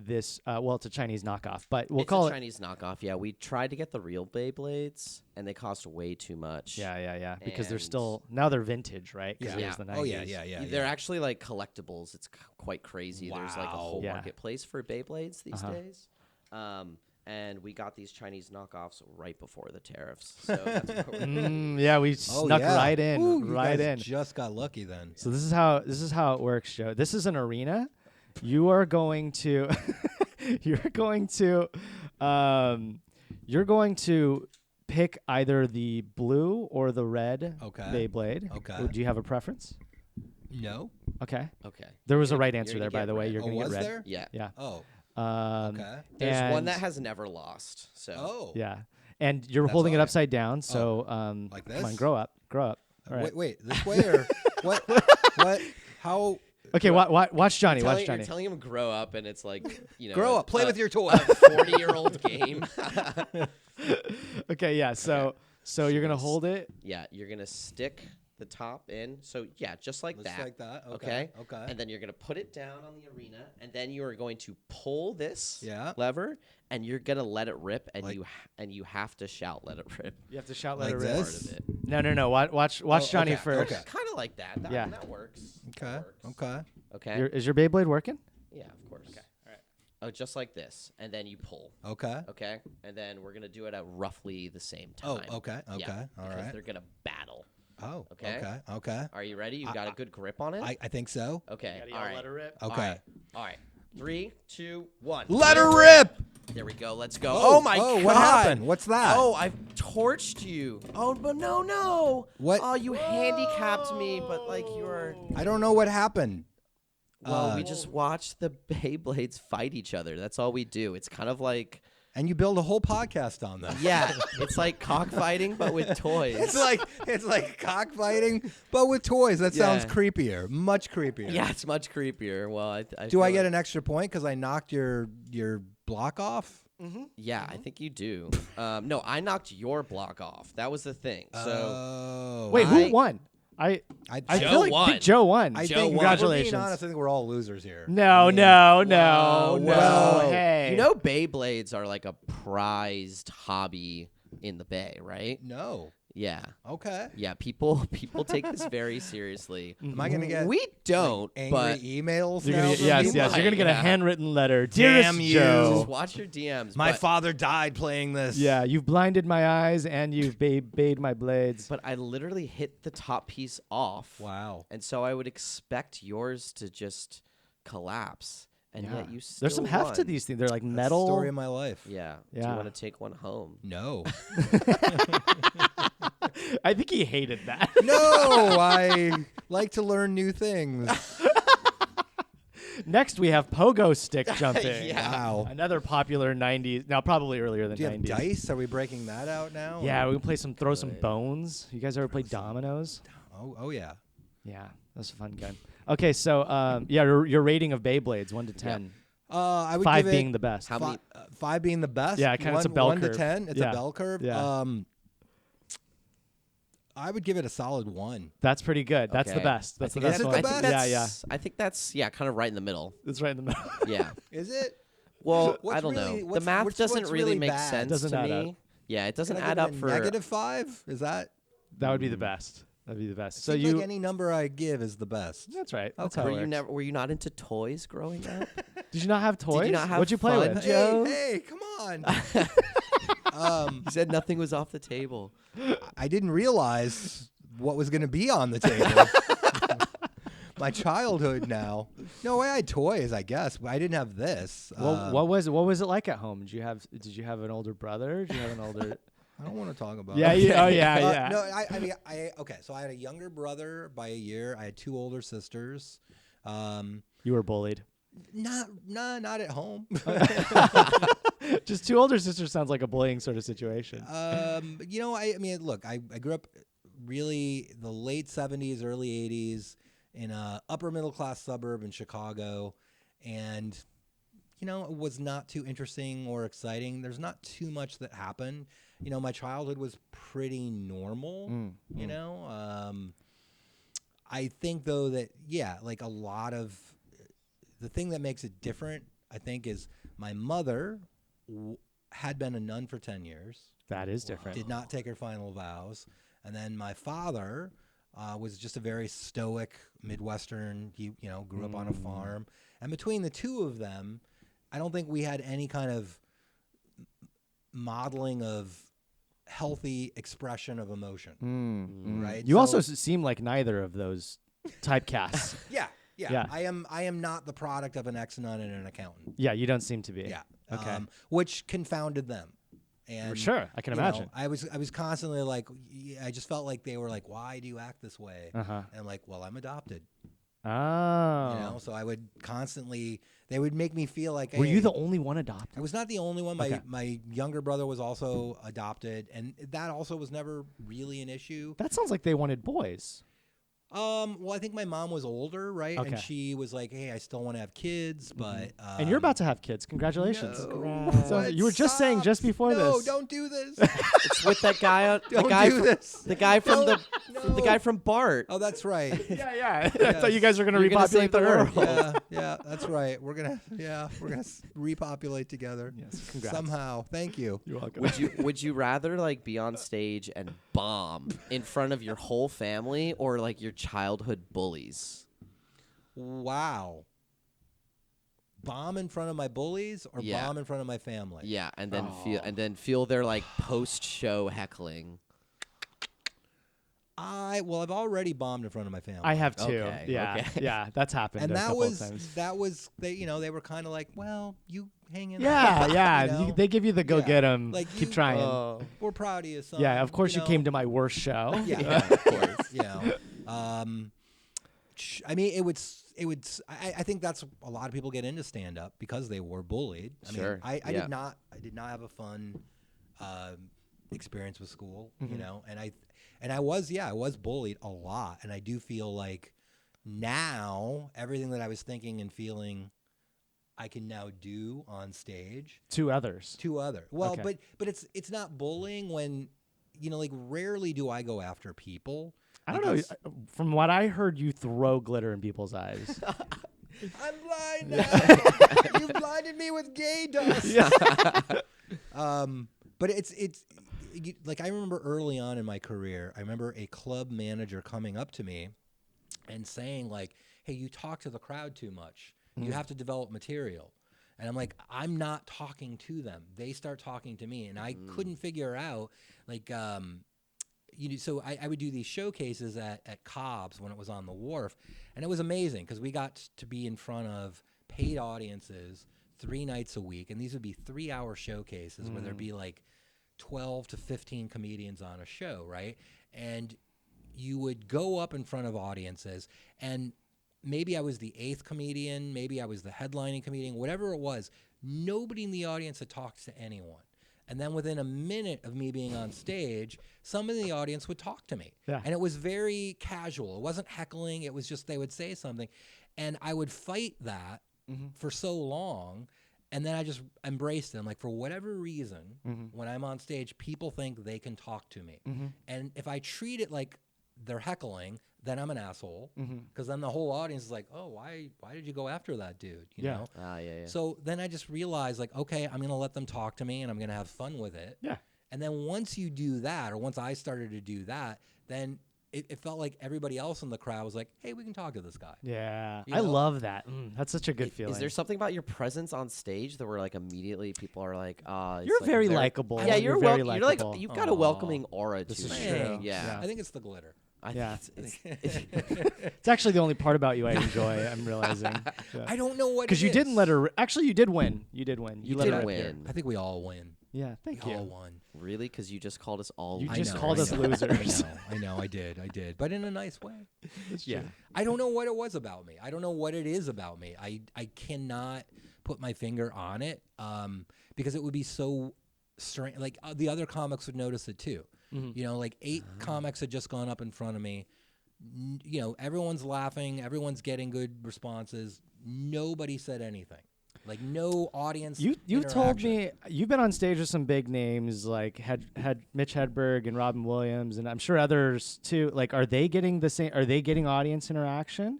this. Well, it's a Chinese knockoff, but we'll It's call a it. Chinese knockoff. Yeah, we tried to get the real Beyblades, and they cost way too much. Yeah. Because they're And- still now they're vintage, right? 'Cause Yeah. it was the 90s. Oh yeah. They're actually like collectibles. It's quite crazy. There's like a whole Wow. Yeah. marketplace for Beyblades these Uh-huh. days. And we got these Chinese knockoffs right before the tariffs. So that's what we're Yeah, we Oh, snuck yeah. right in, Ooh, you right guys in. Just got lucky then. So this is how it works, Joe. This is an arena. You are going to you're going to pick either the blue or the red Okay. Beyblade. Okay. Do you have a preference? No. Okay. okay. There was a You're right gonna answer there, get by the way. red. You're Oh, going to was get red. there? Yeah. Yeah. Oh. Um, Okay. There's one and- that has never lost. So Oh. Yeah. And you're That's holding it all right. upside down. So Like come on, this? grow up. All right. Wait. This way or what? What? How? Okay, watch Johnny. Watch You're Johnny. telling him to grow up, and it's like, you know, Grow up. Play with your toy. a 40-year-old game. Okay, yeah. So you're gonna Jeez. hold it. Yeah, you're gonna stick the top in. So yeah, just like Just that. like that. Okay. Okay. And then you're gonna put it down on the arena, and then you are going to pull this Yeah. lever, and you're gonna let it rip, and Like- you have to shout, "Let it rip." You have to shout, Like let it rip. this? Part of it. No. Watch Johnny okay, first. okay. Kind of like that. That, Yeah. that works. Okay. That works. Okay. Okay. Is your Beyblade working? Yeah, of course. Okay, all right. Oh, just like this, and then you pull. Okay. Okay, and then we're gonna do it at roughly the same Oh. time. Okay. Okay. Yeah, All because right. they're gonna battle. Oh. Okay. Okay. Okay. Are you ready? You got a good grip on it. I think so. Okay. Gotta All yell, right. let her rip. Okay. All right. 3, 2, 1. Let her rip. There we go. Let's go. Oh, Oh, my oh, god. what happened? What's that? Oh, I've torched you. Oh, but no. What? Oh, you handicapped me, but like you were. I don't know what happened. Well, we just watch the Beyblades fight each other. That's all we do. It's kind of like, And you build a whole podcast on them. yeah, it's like cockfighting, but with toys. It's like cockfighting, but with toys. That sounds Yeah. creepier, much creepier. Yeah, it's much creepier. Well, I Do feel I get like- an extra point because I knocked your block off? Yeah, I think you do. No, I knocked your block off. That was the thing. So Oh. Wait, I- who won? I Joe feel like won. Joe won. I Joe think, won. Congratulations. Being honest, I think we're all losers here. No. Whoa. Hey. you know, Beyblades are like a prized hobby in the Bay, right? No. Yeah, Okay. yeah. People take this very seriously. Am I gonna get We don't, angry but emails? You're now gonna from yes. you? You're gonna get a Yeah. handwritten letter. Damn Dearest you. Joe. just watch your DMs. My but, father died playing this. Yeah, you've blinded my eyes and you've bayed my blades. but I literally hit the top piece off. Wow. And so I would expect yours to just collapse, and Yeah. yet you still There's some heft to won. these things. They're like That's the metal. story of my life. Yeah. Do Yeah. you want to take one home? No. I think he hated that. No, I like to learn new things. Next, we have pogo stick jumping. Yeah. Wow. Another popular 90s. Now, probably earlier than Do you have 90s. dice? Are we breaking that out now? Yeah, or- we can play throw some Right. bones. You guys ever play dominoes? Oh yeah. Yeah, that's a fun game. Okay, so yeah, your rating of Beyblades 1 to 10. I would 5 give being it the best. How many? 5 being the best. Yeah, kinda it's a 1 bell 1 to curve. 10. It's Yeah. a bell curve. Yeah. I would give it a solid 1. That's pretty good. That's the Okay. best. That's the Is best it the one. best? Yeah, yeah. I think that's kind of right in the middle. It's right in the middle. Yeah. Is it? Well, What's I don't really- know. The what's- math what's doesn't really really make bad? sense Doesn't to add me. up. Yeah, it doesn't Can I add give up it a for negative 5. Is that? That would be the best. That'd be the best. So Seems you, like any number I give is the best. that's right. That's Okay. how it works. Were you not into toys growing up? Did you not have toys? not have What'd you play fun, with? Joe? Hey, come on. You said nothing was off the table. I didn't realize what was going to be on the table. My childhood now. No, I had toys, I guess, but I didn't have this. Well, what was it like at home? Did you have an older brother? Did you have an older? I don't want to talk about Yeah, it. yeah, oh yeah, yeah. No, I mean, okay, so I had a younger brother by a year. I had 2 older sisters. You were bullied. Not at home. Just 2 older sisters sounds like a bullying sort of situation. I mean, look, I grew up really the late 70s, early 80s in a upper middle class suburb in Chicago, and it was not too interesting or exciting. There's not too much that happened. My childhood was pretty normal. I think though that like a lot of the thing that makes it different, I think, is my mother had been a nun for 10 years. That is different. Did not take her final vows. And then my father was just a very stoic Midwestern. He, grew up on a farm. And between the two of them, I don't think we had any kind of modeling of healthy expression of emotion. Right? You also seem like neither of those typecasts. Yeah. I am not the product of an ex-nun and an accountant. Yeah, you don't seem to be. Yeah. Okay. Which confounded them. And sure, I can imagine. I was constantly like, I just felt like they were like, why do you act this way? Uh-huh. And I'm like, well, I'm adopted. Oh. So I would constantly, they would make me feel like, Were hey, you the only one adopted? I was not the only one. Okay. My younger brother was also adopted, and that also was never really an issue. That sounds like they wanted boys. Well, I think my mom was older, right? Okay. And she was like, hey, I still want to have kids, but... And you're about to have kids. Congratulations. No, So you were just saying just before this. No, don't do this. It's with that guy. Don't do this. The guy from No. the guy from BART. Oh, that's right. Yeah. I thought you guys were going to You're gonna repopulate save the the world. world. Yeah, that's right. We're gonna repopulate together. Yes, congrats. Somehow. Thank you. You're welcome. Would you rather like be on stage and bomb in front of your whole family or like your childhood bullies? Wow. Bomb in front of my bullies or Yeah. bomb in front of my family? Yeah, and then feel their like post-show heckling. I've already bombed in front of my family. I have too. Okay, Yeah. okay. Yeah, that's happened and a that couple was of times. they were kind of like, well, you hang in Yeah, there. yeah. you know? They give you the go Yeah. get 'em. Like, Keep you- trying. We're proud of you, son. Yeah, of course you know? came to my worst show. Yeah, of course. I mean, it would. I think that's a lot of people get into stand up because they were bullied. I Sure. mean, I Yeah. did not have a fun experience with school. Mm-hmm. And I was bullied a lot, and I do feel like now everything that I was thinking and feeling, I can now do on stage. To others. To other. Well, Okay. but it's not bullying when, like rarely do I go after people. I don't know. From what I heard, you throw glitter in people's eyes. I'm blind now. You blinded me with gay dust. But it's like I remember early on in my career, I remember a club manager coming up to me and saying like, "Hey, you talk to the crowd too much. You have to develop material." And I'm like, I'm not talking to them. They start talking to me, and I couldn't figure out like. So I would do these showcases at Cobb's when it was on the wharf, and it was amazing because we got to be in front of paid audiences 3 nights a week, and these would be 3-hour showcases where there'd be like 12 to 15 comedians on a show, right? And you would go up in front of audiences, and maybe I was the 8th comedian, maybe I was the headlining comedian, whatever it was, nobody in the audience had talked to anyone. And then within a minute of me being on stage, someone in the audience would talk to me. Yeah. And it was very casual. It wasn't heckling. It was just they would say something. And I would fight that for so long. And then I just embraced them. Like, for whatever reason, when I'm on stage, people think they can talk to me. And if I treat it like they're heckling, then I'm an asshole. Because then the whole audience is like, oh, why did you go after that dude? You know? Yeah. So then I just realized, like, okay, I'm going to let them talk to me and I'm going to have fun with it. Yeah. And then once you do that, or once I started to do that, then it felt like everybody else in the crowd was like, hey, we can talk to this guy. Yeah, You I know? love that. That's such a good feeling. Is there something about your presence on stage that where like immediately people are like, it's You're like very likable. Yeah, you're you're very You're likable. like you've got a welcoming aura This to is you. true. Yeah. I think it's the glitter. I It's actually the only part about you I enjoy. I'm realizing. I don't know what Because you didn't let her. Actually, you did win. You did win. You let did her win. appear. I think we all win. Yeah, thank We you. all won. Really? Because you just called us all. You I just know, called I us know, losers. I know, I did, but in a nice way. Yeah. I don't know what it was about me. I don't know what it is about me. I cannot put my finger on it because it would be so strange. Like the other comics would notice it too. You know, like 8 comics had just gone up in front of me. You know, everyone's laughing. Everyone's getting good responses. Nobody said anything. Like no audience. You told interaction. me you've been on stage with some big names like had Mitch Hedberg and Robin Williams, and I'm sure others too. Like, are they getting the same? Are they getting audience interaction?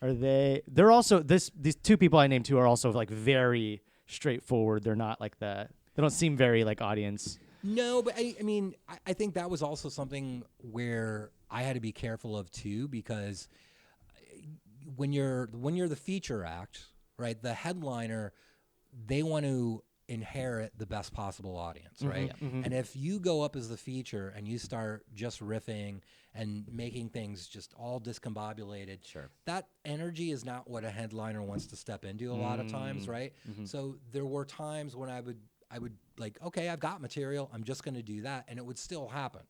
Are they? They're also these 2 people I named too are also like very straightforward. They're not like the. They don't seem very like audience. No, but I mean, I think that was also something where I had to be careful of too, because when you're the feature act, right? The headliner, they want to inherit the best possible audience, right? And if you go up as the feature and you start just riffing and making things just all discombobulated, that energy is not what a headliner wants to step into a lot of times, right? So there were times when I would like, okay, I've got material, I'm just going to do that, and it would still happen.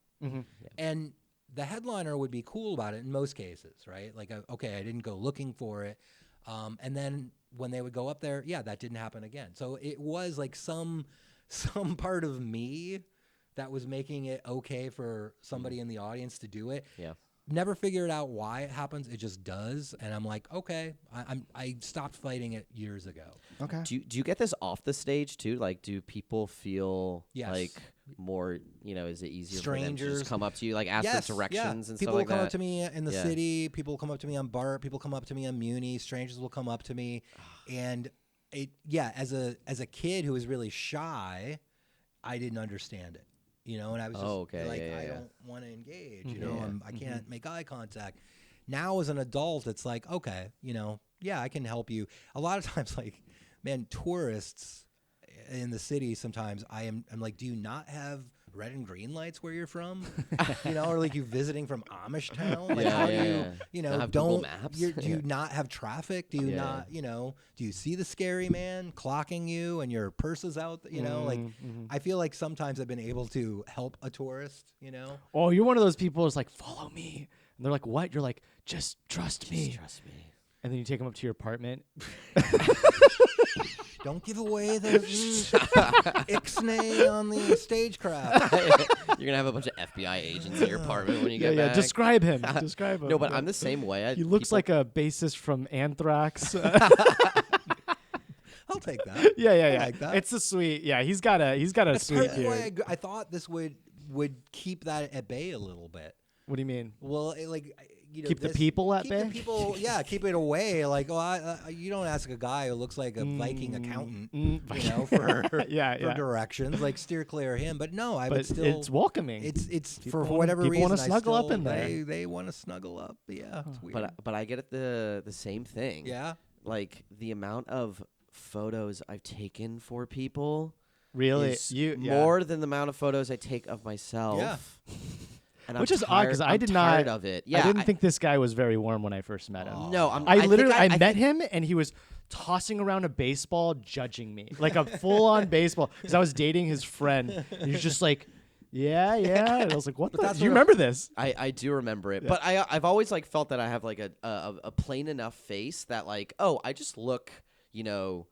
And the headliner would be cool about it in most cases, right? Like, okay, I didn't go looking for it. And then when they would go up there, yeah, that didn't happen again. So it was like some part of me that was making it okay for somebody in the audience to do it. Yeah. Never figured out why it happens. It just does. And I'm like, okay, I stopped fighting it years ago. Okay. Do you get this off the stage too? Like, do people feel Yes. like more? You know, is it easier for them to Strangers. just come up to you, like ask Yes, for directions and people stuff like will come that? up to me in the Yeah. city. People will come up to me on BART. People come up to me on Muni. Strangers will come up to me, and as a kid who was really shy, I didn't understand it, you know, and I was just like, I don't want to engage, you know, I can't make eye contact. Now as an adult, it's like, okay, you know, yeah, I can help you. A lot of times, like, man, tourists in the city, sometimes I'm like, do you not have red and green lights where you're from? You know, or like you visiting from Amish town? Like, how do you know, Not have Google don't, Maps? do you not have traffic? Do you not, you know, do you see the scary man clocking you and your purse is out? You know, like, I feel like sometimes I've been able to help a tourist, you know? Oh, you're one of those people who's like, follow me. And they're like, what? You're like, just trust me. Trust me. And then you take them up to your apartment. Don't give away the ixnay on the stagecraft. You're gonna have a bunch of FBI agents in your apartment when you get back. Describe him. Describe him. No, but I'm the same way. He looks like a bassist from Anthrax. I'll take that. Yeah. I like that. It's a sweet. Yeah, he's got a That's sweet partly beard. why I thought this would keep that at bay a little bit. What do you mean? Well, you know, Keep the people at keep bay? the people, yeah, keep it away. Like, you don't ask a guy who looks like a Viking accountant, you know, for directions. Like, steer clear of him. But no, I would still. It's welcoming. It's People for whatever people reason. wanna snuggle up in there. They want to snuggle up. Yeah, it's weird. But I get it the same thing. Yeah. Like the amount of photos I've taken for people really is more than the amount of photos I take of myself. Yeah. And Which I'm is odd because tired- I I'm did tired not. of it. Yeah, I didn't think this guy was very warm when I first met him. No, I literally think met him and he was tossing around a baseball, judging me like a full-on baseball because I was dating his friend. He was just like, yeah. And I was like, what? that's Do you what remember this? I do remember it, but I've always like felt that I have like a plain enough face that like, oh, I just look, you know,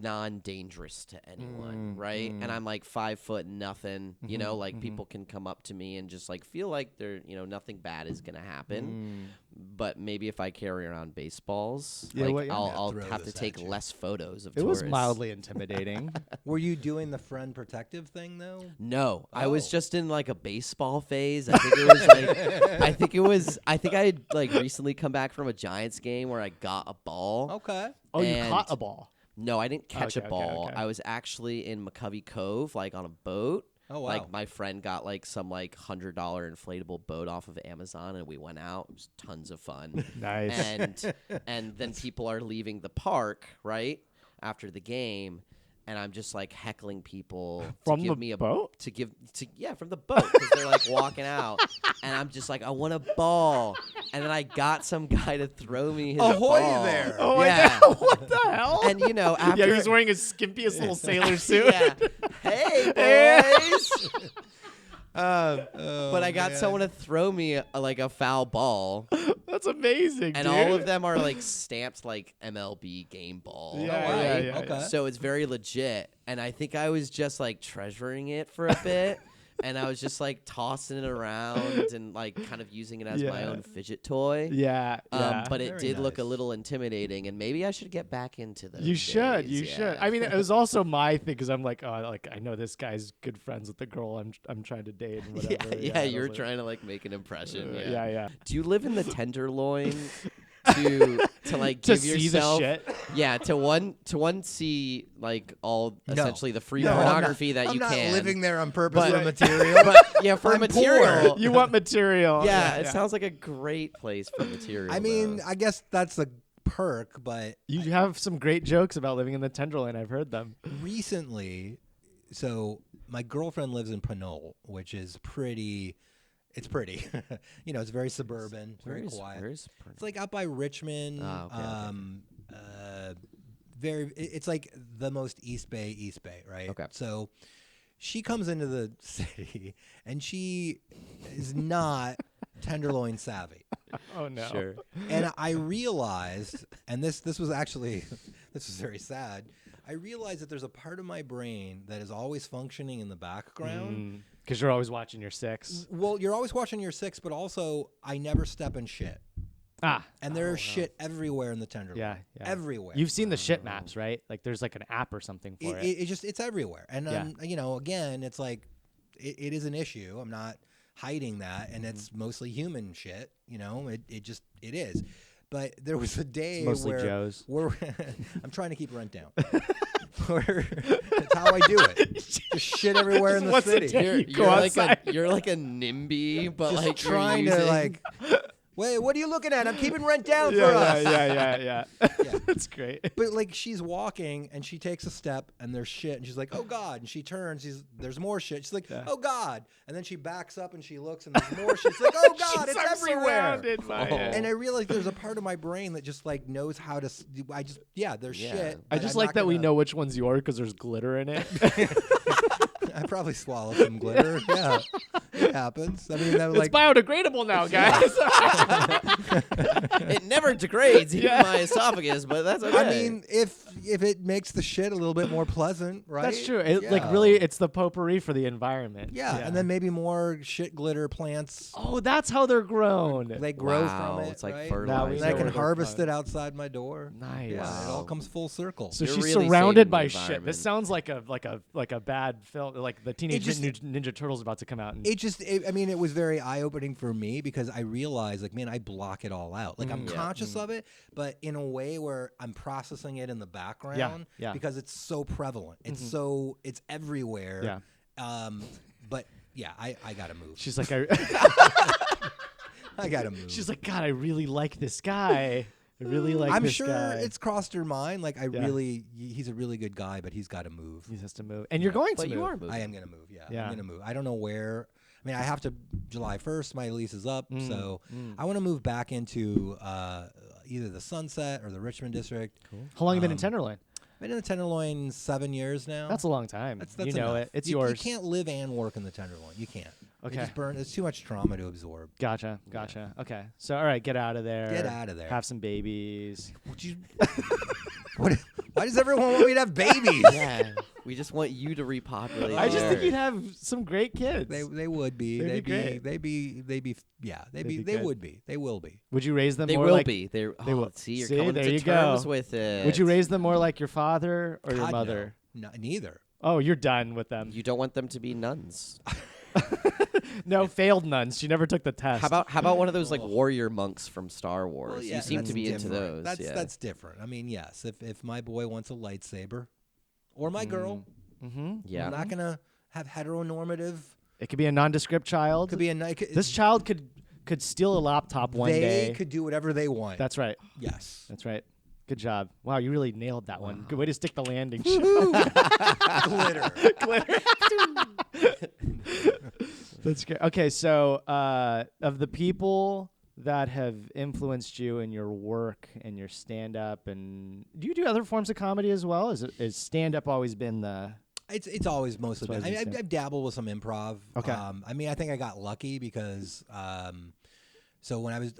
non-dangerous to anyone, right? And I'm like 5 foot nothing, you know, like people can come up to me and just like feel like they're, you know, nothing bad is gonna happen. But maybe if I carry around baseballs, I'll Throw have to this take at you. less photos of It tourists. was mildly intimidating. Were you doing the friend protective thing though? No, I was Oh. just in like a baseball phase. I think it was like, I think I had like recently come back from a Giants game where I got a ball. Okay. Oh, you And- caught a ball. No, I didn't catch Okay, a ball. okay. I was actually in McCovey Cove, like on a boat, Oh, wow. Like my friend got like some like $100 inflatable boat off of Amazon, and we went out. It was tons of fun. Nice. And then people are leaving the park right after the game, and I'm just like heckling people From to give the me a boat? from the boat, because they're like walking out, and I'm just like, I want a ball, and then I got some guy to throw me his Ahoy ball. there. Oh my Yeah. God! What the hell? And you know, after yeah, he's wearing his skimpiest little sailor suit. yeah, hey boys. Oh, But I got man. someone to throw me like a foul ball, That's amazing, and dude. all of them are like stamped like MLB game ball. Yeah, wow. yeah, yeah. Okay. So it's very legit, and I think I was just like treasuring it for a bit, and I was just like tossing it around and like kind of using it as my Yeah. own fidget toy. Yeah, yeah. But it Very did look a nice. little intimidating, and maybe I should get back into those. You should. days, You yeah. should. I mean, it was also my thing because I'm like, oh, like I know this guy's good friends with the girl I'm trying to date and yeah, whatever. yeah, and I you're was like, trying to like make an impression. yeah, yeah. Do you live in the Tenderloin to like To give see yourself? the shit. Yeah, to one see like all No. essentially the free No, I'm not- pornography that I'm you not can. living there on purpose But- for material. But yeah, for I'm material. poor. You want material? Yeah, it sounds like a great place for material. I mean, though. I guess that's a perk, but You have some great jokes about living in the Tenderloin. I've heard them. recently, so my girlfriend lives in Pinole, which is pretty. It's pretty. You know, it's very suburban. It's very quiet. Where is It's like out by Richmond. Oh, okay, It's like the most East Bay, right? Okay. So she comes into the city and she is not Tenderloin savvy. Oh no. Sure. And I realized, and this was actually, this was very sad. I realized that there's a part of my brain that is always functioning in the background. Because you're always watching your six. Well, you're always watching your six, but also I never step in shit. Ah. And there's shit everywhere in the Tenderloin. Yeah, yeah. Everywhere. You've seen the shit maps, right? Like there's like an app or something for it. It's everywhere. And, Yeah. you know, again, it's like, it is an issue. I'm not hiding that. And it's mostly human shit. You know, it is. But there was a day It's mostly where Joe's. I'm trying to keep rent down. That's how I do it. Just shit everywhere in the What's the city. day? You're, You go you're like outside. you're like a NIMBY, but Just like trying you're to using, like, wait, what are you looking at? I'm keeping rent down for yeah, us. yeah. Yeah. That's great. But like she's walking and she takes a step and there's shit and she's like, oh God. And she turns, there's more shit. She's like, oh God. And then she backs up and she looks and there's more shit. She's like, oh God, it's I'm everywhere. surrounded by it. And I realized there's a part of my brain that just like knows how to, there's Yeah. shit. I but just I'm like not that we gonna- know which one's yours because there's glitter in it. I probably swallow some glitter. Yeah, it happens. I mean, that It's like biodegradable now, guys. It never degrades even Yeah. my esophagus, but that's okay. I mean, if it makes the shit a little bit more pleasant, right? That's true. It, Like Yeah. really, it's the potpourri for the environment. Yeah, and then maybe more shit glitter plants. Oh, that's how they're grown. They grow Wow, from it. it's like right? fertilizer. And I know can where they're harvest from. it outside my door. Nice. Yeah, it all Wow. comes full circle. So You're she's really surrounded saving by the shit. environment. This sounds like a bad film. Like the Teenage just- Ninja Turtles about to come out. And It was very eye-opening for me because I realized, like, man, I block it all out. Like, I'm Yeah. conscious of it, but in a way where I'm processing it in the background yeah. because it's so prevalent. It's it's everywhere. Yeah. But yeah, I gotta move. she's like, I gotta move. she's like, God, I really like this guy. I really like I'm this sure guy. it's crossed her mind. Like, he's a really good guy, but he's got to move. He has to move, and you're going to but move. you are moving. I am gonna move. Yeah, Yeah. I'm gonna move. I don't know where. I mean, I have to July 1st. My lease is up, so I want to move back into either the Sunset or the Richmond district. Cool. How long have you been in Tenderloin? Been in the Tenderloin 7 years now. That's a long time. That's you know enough. it. It's You yours. can't live and work in the Tenderloin. You can't. Okay. It just it's too much trauma to absorb. Gotcha. Okay. So, all right, get out of there. Get out of there. Have some babies. Would you? Why does everyone want me to have babies? Yeah, we just want you to repopulate. I just the think earth. you'd have some great kids. They would be. They'd be great. They'd be. Yeah. be They good. would be. They will be. Would you raise them They more will like be. They will. will. See, you're See, coming there to you terms go. with it. Would you raise them more like your father or your God, mother? No, neither. Oh, you're done with them. You don't want them to be nuns. No, failed nuns. She never took the test. How about one of those like warrior monks from Star Wars? Well, yeah, you seem that's to be into different. those. That's different. I mean, yes, if my boy wants a lightsaber, or my girl, Mm-hmm. Yeah. I'm not gonna have heteronormative. It could be a nondescript child. Could be a This child could steal a laptop one day. They could do whatever they want. That's right. Yes. That's right. Good job. Wow, you really nailed that one. Good way to stick the landing. Glitter. Glitter. That's great. Okay, so of the people that have influenced you in your work and your stand-up, and do you do other forms of comedy as well? Is stand-up always been the? It's always mostly been. I've dabbled with some improv. Okay. I mean, I think I got lucky because so when I was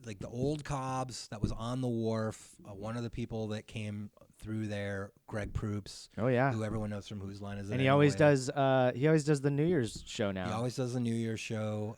like the old Cobbs that was on the wharf, one of the people that came through there, Greg Proops. Oh yeah. Who everyone knows from Whose Line Is It And he Anyway? always does. He always does the New Year's show now. He always does the New Year's show.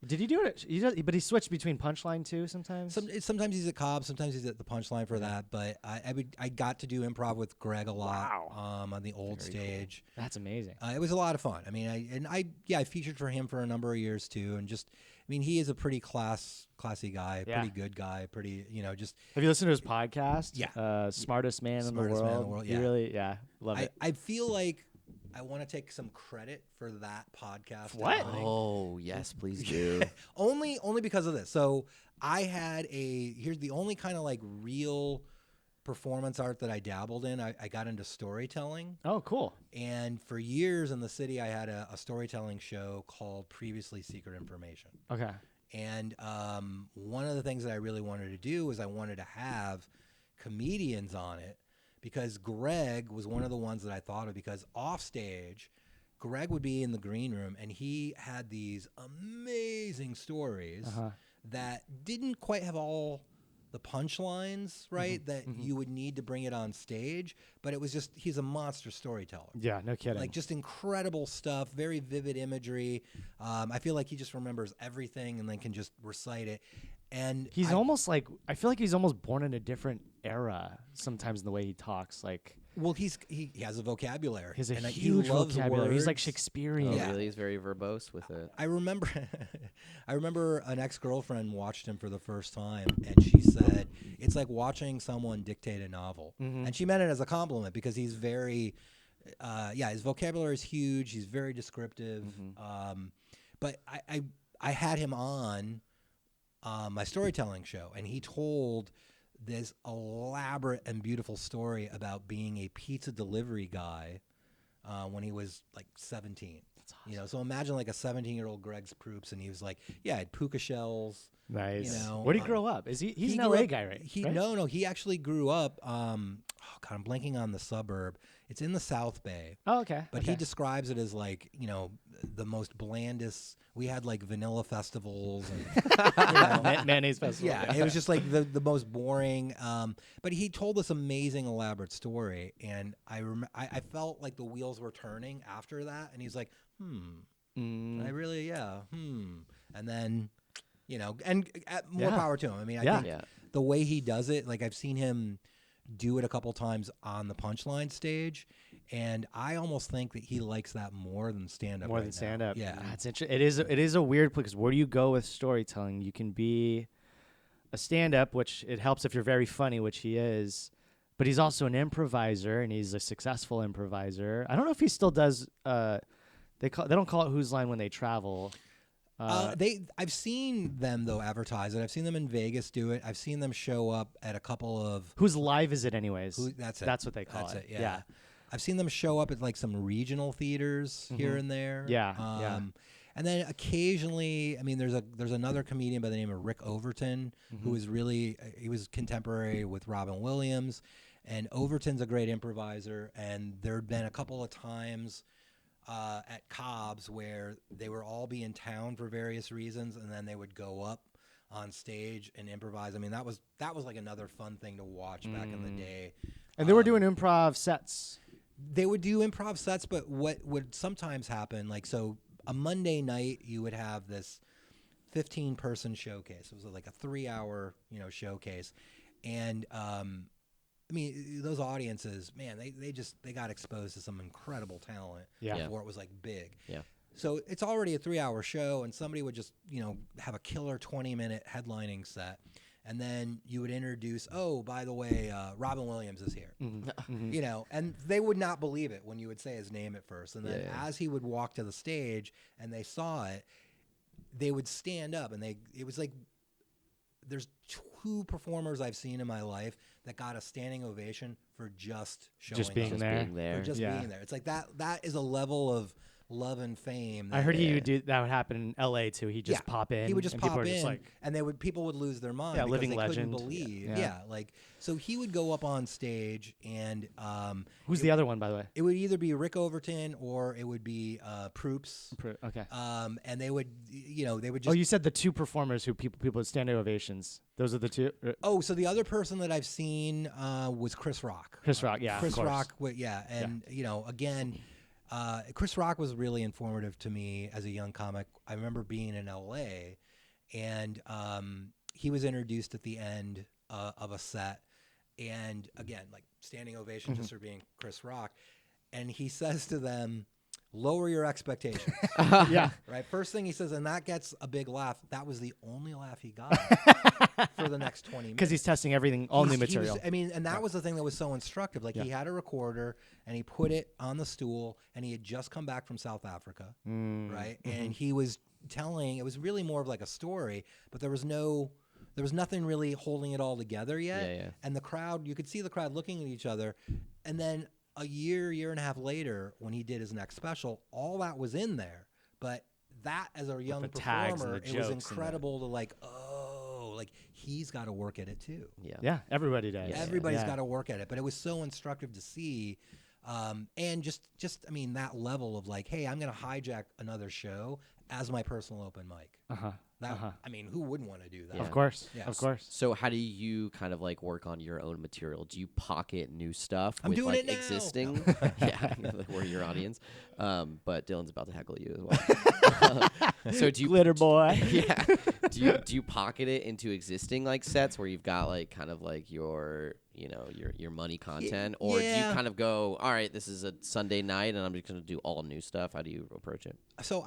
Did he do it? He does, but he switched between Punchline too sometimes. Sometimes he's at Cobb, sometimes he's at the Punchline for that. But I got to do improv with Greg a lot. Wow. On the old stage. Cool. That's amazing. It was a lot of fun. I mean, I featured for him for a number of years too, and just. I mean, he is a pretty classy guy, pretty good guy, pretty, just. Have you listened to his podcast? Yeah. Smartest Man in the World. Yeah. You really, love it. I feel like I want to take some credit for that podcast. What? Oh, yes, please do. only because of this. So I had here's the only kind of like real performance art that I dabbled in. I got into storytelling. Oh, cool. And for years in the city, I had a storytelling show called Previously Secret Information. Okay. And one of the things that I really wanted to do was I wanted to have comedians on it because Greg was one of the ones that I thought of because off stage, Greg would be in the green room and he had these amazing stories that didn't quite have all the punchlines, right, that you would need to bring it on stage, but it was just, he's a monster storyteller. Yeah, no kidding. Like just incredible stuff, very vivid imagery. I feel like he just remembers everything and then can just recite it. And he's almost like, I feel like he's almost born in a different era sometimes in the way he talks. Like, well, he has a vocabulary. He has a and huge he loves vocabulary. He's like words. Shakespearean. Oh, Yeah. really? He's very verbose with it. I remember an ex-girlfriend watched him for the first time, and she said, it's like watching someone dictate a novel. And she meant it as a compliment because he's very, his vocabulary is huge. He's very descriptive. But I had him on my storytelling show, and he told this elaborate and beautiful story about being a pizza delivery guy when he was like 17. That's awesome. So imagine like a 17-year-old Greg's Proops, and he was like, I had puka shells. Nice. Where'd he grow up? He's an LA guy, right? No, he actually grew up. I'm blanking on the suburb. It's in the South Bay. Oh, okay. But he describes it as like, the most blandest. We had like vanilla festivals and mayonnaise festival. Yeah, it was just like the most boring. But he told this amazing, elaborate story, and I felt like the wheels were turning after that. And he's like, I really, and then, and more power to him. I mean, I think the way he does it, like I've seen him do it a couple times on the Punchline stage. And I almost think that he likes that more than stand-up. More than stand-up. Yeah. That's interesting. It is a weird place. Where do you go with storytelling? You can be a stand-up, which it helps if you're very funny, which he is. But he's also an improviser, and he's a successful improviser. I don't know if he still does. They don't call it Whose Line when they travel. I've seen them though advertise it. I've seen them in Vegas do it. I've seen them show up at a couple of. Whose Live is it, anyways? That's it. That's what they call That's it. Yeah. I've seen them show up at like some regional theaters here and there. Yeah. And then occasionally, I mean, there's another comedian by the name of Rick Overton who is he was contemporary with Robin Williams, and Overton's a great improviser. And there'd been a couple of times at Cobb's where they would all be in town for various reasons, and then they would go up on stage and improvise. I mean, that was like another fun thing to watch back in the day. And they were doing improv sets. They would do improv sets, but what would sometimes happen, like, so a Monday night, you would have this 15-person showcase. It was like a 3-hour, showcase. And, I mean, those audiences, man, they got exposed to some incredible talent before it was like big. Yeah. So it's already a 3-hour show, and somebody would just, have a killer 20-minute headlining set. And then you would introduce, oh, by the way, Robin Williams is here. You know, and they would not believe it when you would say his name at first. And then as he would walk to the stage and they saw it, they would stand up, and it was like, there's 2 performers I've seen in my life that got a standing ovation for just showing Just being up. there. For just being there. It's like that is a level of love and fame. I heard he would do that. Would happen in L.A. too. He'd just pop in. He would just and pop people in, are just like, and people would lose their mind because living they legend. couldn't believe. Like, so he would go up on stage, and who's the other one, by the way? it would either be Rick Overton or it would be Proops. Okay. And they would just. Oh, you said the 2 performers who people would standing ovations. Those are the 2. Oh, so the other person that I've seen was Chris Rock. Chris Rock, yeah. Chris Rock, and again. Chris Rock was really informative to me as a young comic. I remember being in LA, and he was introduced at the end of a set, and again, like standing ovation just for being Chris Rock, and he says to them, lower your expectations. Yeah. Right. First thing he says, and that gets a big laugh. That was the only laugh he got for the next 20 minutes. Because he's testing everything, all new material. And that was the thing that was so instructive. Like he had a recorder and he put it on the stool, and he had just come back from South Africa. Right. And he was telling, it was really more of like a story, but there was nothing really holding it all together yet. Yeah. And the crowd, you could see the crowd looking at each other. And then a year and a half later, when he did his next special, all that was in there. But that, as a young performer, it was incredible to like, he's got to work at it too. Yeah, everybody does. Everybody's got to work at it. But it was so instructive to see. And just that level of like, hey, I'm going to hijack another show as my personal open mic. I mean, who wouldn't want to do that? Of course. Yeah. Of course. So how do you kind of like work on your own material? Do you pocket new stuff I'm with doing like it now. existing? Yeah, we're your audience. But Dylan's about to heckle you as well. So do you Glitter boy? Yeah. Do you pocket it into existing like sets where you've got like kind of like your money content, or do you kind of go, all right, this is a Sunday night and I'm just going to do all new stuff? How do you approach it? So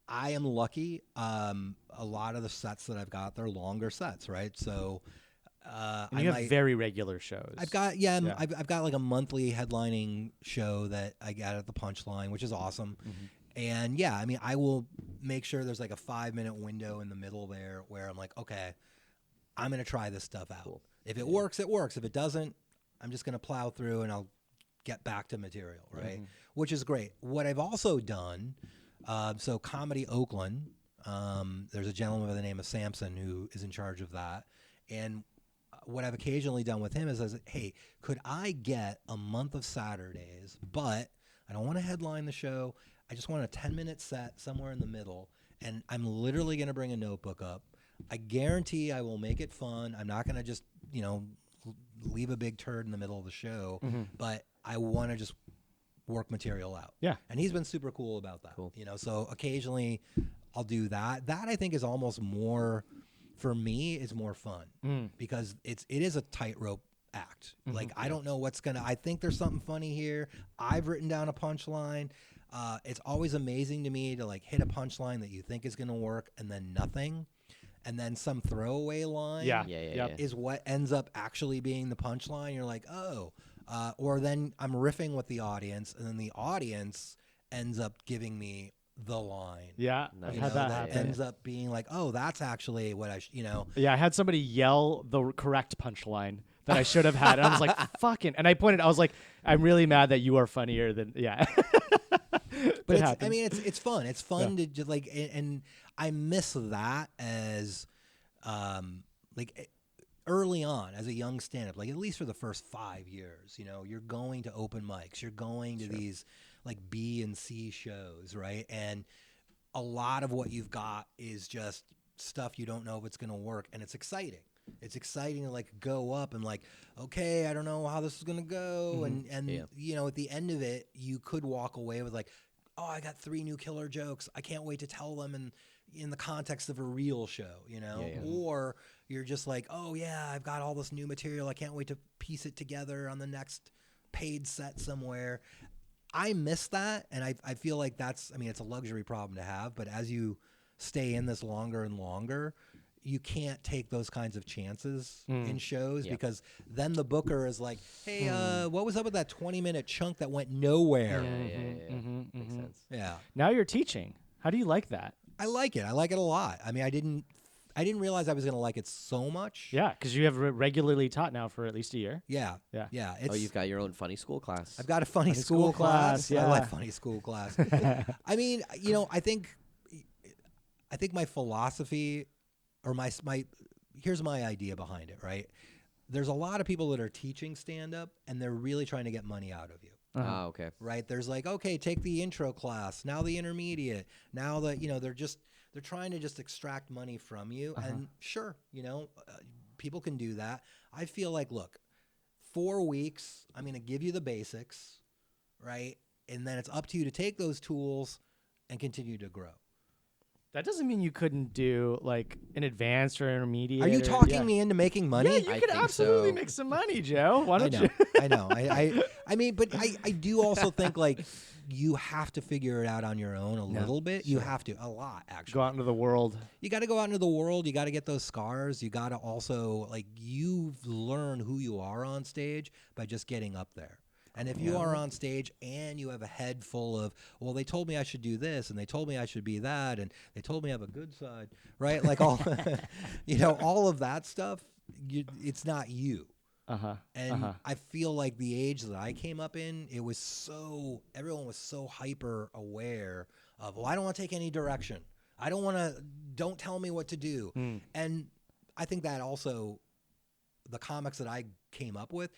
I am lucky. A lot of the sets that I've got, they're longer sets, right? So And you have very regular shows. I've got I've got like a monthly headlining show that I got at the Punchline, which is awesome. And I will make sure there's like a 5-minute window in the middle there where I'm like, okay, I'm gonna try this stuff out. Cool. If it works, it works. If it doesn't, I'm just gonna plow through and I'll get back to material, right? Which is great. What I've also done. So Comedy Oakland, there's a gentleman by the name of Samson who is in charge of that. And what I've occasionally done with him is, hey, could I get a month of Saturdays, but I don't want to headline the show. I just want a 10-minute set somewhere in the middle. And I'm literally going to bring a notebook up. I guarantee I will make it fun. I'm not going to just, leave a big turd in the middle of the show, but I want to just work material out. Yeah. And he's been super cool about that. Cool. So occasionally I'll do that. That I think is almost more, for me, is more fun because it is a tightrope act. Like I don't know I think there's something funny here. I've written down a punchline. It's always amazing to me to like hit a punchline that you think is going to work and then nothing. And then some throwaway line is what ends up actually being the punchline. You're like, oh, or then I'm riffing with the audience, and then the audience ends up giving me the line. Yeah, I've had that happen. Ends up being like, oh, that's actually what Yeah, I had somebody yell the correct punchline that I should have had. And I was like, fucking. And I was like, I'm really mad that you are funnier than, But it's fun. It's fun to just like, and I miss that as, early on as a young stand-up, like at least for the first 5 years, you're going to open mics, you're going to these like B and C shows, right? And a lot of what you've got is just stuff you don't know if it's going to work, and it's exciting. It's exciting to like go up and like, okay, I don't know how this is going to go. And at the end of it, you could walk away with like, oh, I got 3 new killer jokes. I can't wait to tell them in the context of a real show, or you're just like, oh yeah, I've got all this new material. I can't wait to piece it together on the next paid set somewhere. I miss that. And I feel like it's a luxury problem to have, but as you stay in this longer and longer, you can't take those kinds of chances in shows Yep. because then the booker is like, hey, what was up with that 20-minute chunk that went nowhere? Makes sense. Yeah. Now you're teaching. How do you like that? I like it. I like it a lot. I mean, I didn't realize I was going to like it so much. Yeah, because you have regularly taught now for at least a year. Yeah. Yeah. Yeah. Oh, you've got your own funny school class. I've got a funny school school class, I yeah. like funny school class. I mean, I think my philosophy or my here's my idea behind it, right? There's a lot of people that are teaching stand-up and they're really trying to get money out of you. Okay. Right? There's like, okay, take the intro class, now the intermediate, now the, they're trying to just extract money from you. And sure, people can do that. I feel like, look, 4 weeks, I'm going to give you the basics, right? And then it's up to you to take those tools and continue to grow. That doesn't mean you couldn't do like an advanced or intermediate. Are you talking me into making money? Yeah, you I could think absolutely so. make some money, Joe. Why don't you? I know. I mean, but I do also think like you have to figure it out on your own a little bit. You have to, a lot actually. Go out into the world. You got to go out into the world. You got to get those scars. You got to also you learn who you are on stage by just getting up there. And if you are on stage and you have a head full of, well, they told me I should do this, and they told me I should be that, and they told me I have a good side, right? Like all, all of that stuff, it's not you. And I feel like the age that I came up in, everyone was so hyper aware of, well, I don't want to take any direction. Don't tell me what to do. And I think that also, the comics that I came up with,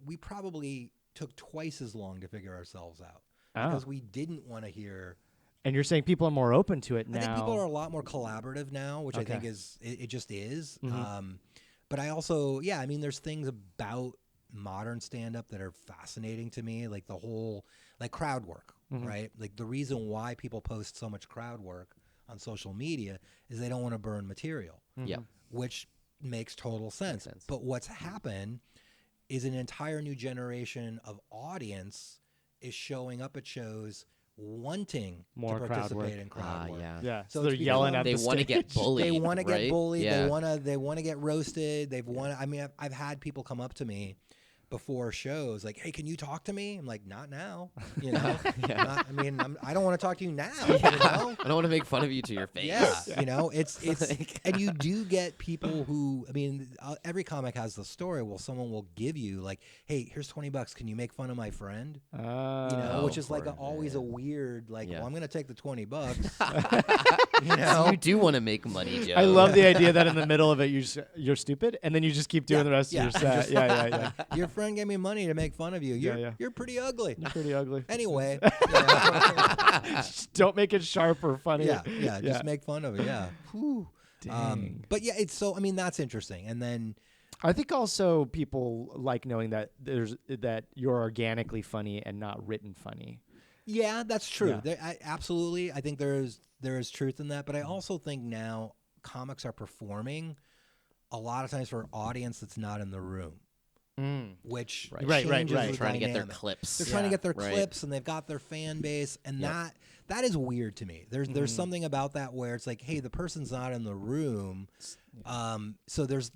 we probably took twice as long to figure ourselves out because we didn't want to hear. And you're saying people are more open to it now. I think people are a lot more collaborative now, which I think it just is. But I also, I mean, there's things about modern stand-up that are fascinating to me, like the whole, like crowd work, right? Like the reason why people post so much crowd work on social media is they don't want to burn material, which makes total sense. But what's happened is an entire new generation of audience is showing up at shows wanting more to participate in crowd work. Yeah. So they're it's yelling at They the want to stage. get bullied. They want to get bullied. Yeah. They want to get roasted. I mean, I've had people come up to me before shows like, hey, can you talk to me? I'm like, not now. I don't want to talk to you now. I don't want to make fun of you to your face. It's and you do get people who, I mean, every comic has the story. Well, someone will give you like, hey, here's $20. Can you make fun of my friend? Which is like always a weird, like, well, I'm going to take the $20. So you do want to make money, Joe. I love the idea that in the middle of it you're stupid, and then you just keep doing the rest of your set. Yeah. Your friend gave me money to make fun of you. You're pretty ugly. You're pretty ugly. Anyway, Just don't make it sharp or funny. Just make fun of it. Yeah. Whew. Dang. But yeah, it's so. I mean, that's interesting. And then I think also people like knowing that that you're organically funny and not written funny. Yeah, that's true. Yeah. Absolutely. I think there is truth in that. But I also think now comics are performing a lot of times for an audience that's not in the room. Which Right. changes They're the trying to get their dynamic. clips. They're trying to get their clips, and they've got their fan base, and that is weird to me. There's something about that where it's like, hey, the person's not in the room, so there's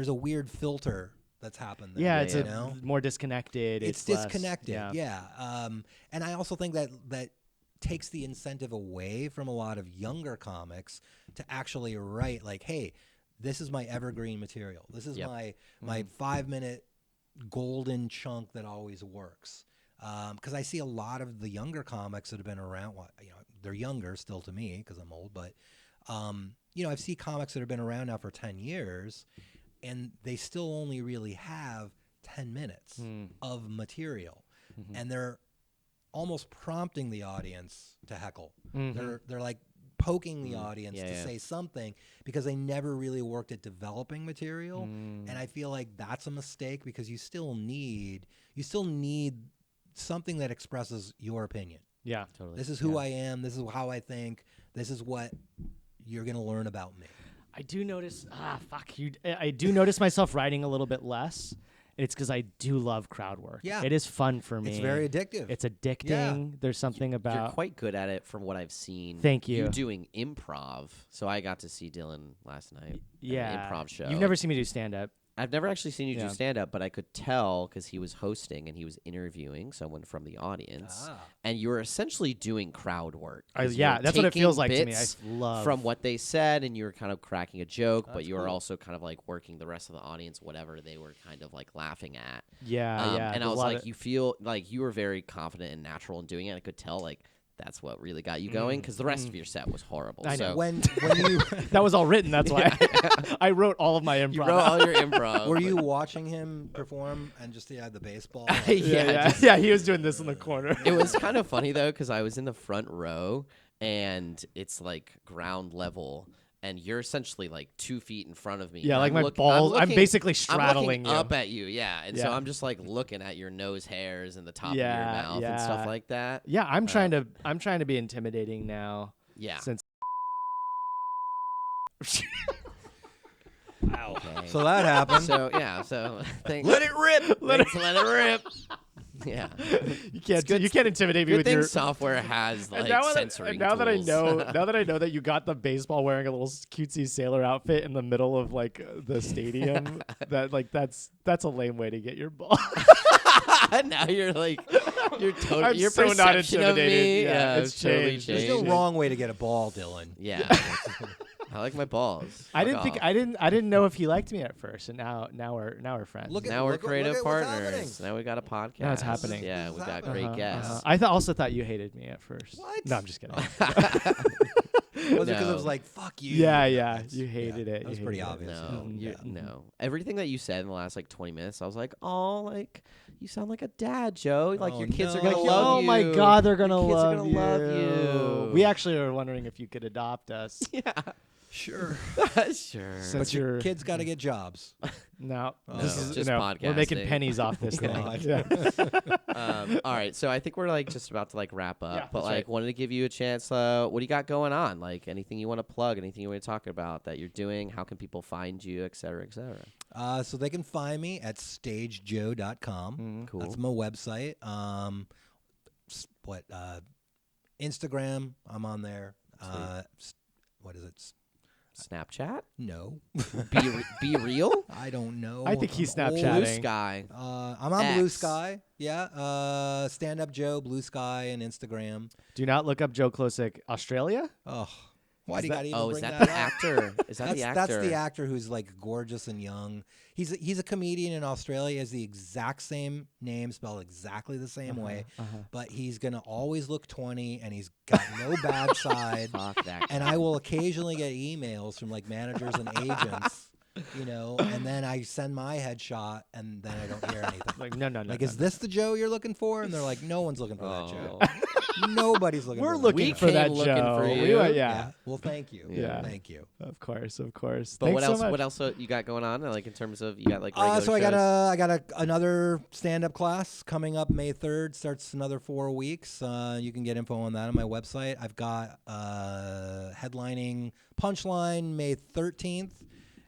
a weird filter that's happened there. Yeah, it's more disconnected. It's disconnected. And I also think that takes the incentive away from a lot of younger comics to actually write like, hey, this is my evergreen material. This is my 5-minute golden chunk that always works. Because I see a lot of the younger comics that have been around. Well, they're younger still to me because I'm old, but I've seen comics that have been around now for 10 years, and they still only really have 10 minutes of material, and they're almost prompting the audience to heckle. They're like poking the audience to say something because they never really worked at developing material. And I feel like that's a mistake because you still need something that expresses your opinion. Yeah, totally. This is who I am. This is how I think. This is what you're going to learn about me. I do notice I do notice myself writing a little bit less. it's because I do love crowd work. Yeah. It is fun for me. It's very addictive. It's addicting. There's something You're about. quite good at it from what I've seen. Thank you. You doing improv. So I got to see Dylan last night. At Yeah. an improv show. You've never seen me do stand up. I've never actually seen you Yeah. do stand-up, but I could tell because he was hosting and he was interviewing someone from the audience, and you were essentially doing crowd work. 'Cause you Yeah, were that's what it taking feels like to me. I bits love from what they said, and you were kind of cracking a joke, but That's you were cool. also kind of like working the rest of the audience, whatever they were kind of like laughing at. Yeah, yeah. And I there's was a lot like, you feel like you were very confident and natural in doing it. I could tell like that's what really got you going because the rest of your set was horrible. I know. So when you that was all written. That's why I wrote all of my improv. you wrote all your improv. were you watching him perform and just had the baseball? Yeah, yeah, just- yeah. He was doing this in the corner. It was kind of funny though because I was in the front row and it's like ground level and you're essentially like 2 feet in front of me. Yeah, and like I'm my look- balls. I'm looking- basically I'm straddling looking you. up at you, yeah. And so Yeah. I'm just like looking at your nose hairs and the top Yeah, of your mouth and stuff yeah. like that. Yeah, I'm trying to be intimidating now. Yeah. Since Okay. So that happened. So yeah, so thanks. Let it rip. Let it rip. Yeah. you can't good- you can't intimidate me Good with thing your. software has like And now, censoring now that I tools. know that you got the baseball wearing a little cutesy sailor outfit in the middle of like the stadium, that like that's a lame way to get your ball. Now you're like you're totally I'm your so not perception of intimidated. me. Yeah, Yeah, it's totally changed. There's changed. no wrong way to get a ball, Dylan. Yeah. I like my balls. I Fuck didn't off. I didn't know if he liked me at first, and now we're friends. Look at- Now we're look creative at what's partners. happening. Now we got a podcast. Now it's happening. Yeah, This we is got happening. great guests. I also thought you hated me at first. What? No, I'm just kidding. Was it because it No. was like, fuck you? Yeah, No, yeah. that's- You hated it. That was You pretty hated it. obvious. No, Mhm. you- Yeah. no. Everything that you said in the last like 20 minutes, I was like, oh, like you sound like a dad, Joe. Like Oh, your kids no. are gonna Like, love oh you. my God, they're gonna Your kids love are gonna you. love you. We actually are wondering if you could adopt us. Yeah, Sure. sure. Since But your you're kids got to get jobs. no, No, this is just we're making podcasting. pennies off this thing. God. Yeah. All right, so I think we're like just about to like wrap up, Yeah, but that's like right. wanted to give you a chance. What do you got going on? Like anything you want to plug? Anything you want to talk about that you're doing? How can people find you, et cetera, et cetera? So they can find me at stagejoe.com. Cool. That's my website. Instagram, I'm on there. What is it? Snapchat? No. Be real? I don't know. I think he's I'm old. Snapchatting. Blue Sky. I'm on Blue X. Sky. Yeah. Stand Up Joe, Blue Sky, and Instagram. Do not look up Joe Klocek, Australia. Oh, why Is do you that- got to even Oh, is bring that that the up? actor? Is that the actor? That's the actor who's like gorgeous and young. He's a comedian in Australia. He has the exact same name, spelled exactly the same way, but he's gonna always look 20, and he's got no bad side. Fuck that. And I will occasionally get emails from like managers and agents, and then I send my headshot, and then I don't hear anything. Like no. Like, is this the Joe you're looking for? And they're like, no one's looking for that Joe. Oh. Nobody's looking We're for looking We for that came looking Joe. for We you. went- that. yeah. Well, thank you. Yeah. Thank you. Of course. But But Thanks what else? So much. What else you got going on? Like in terms of you got like regular So I shows? got another stand-up class coming up May 3rd. Starts another 4 weeks. You can get info on that on my website. I've got headlining Punchline May 13th,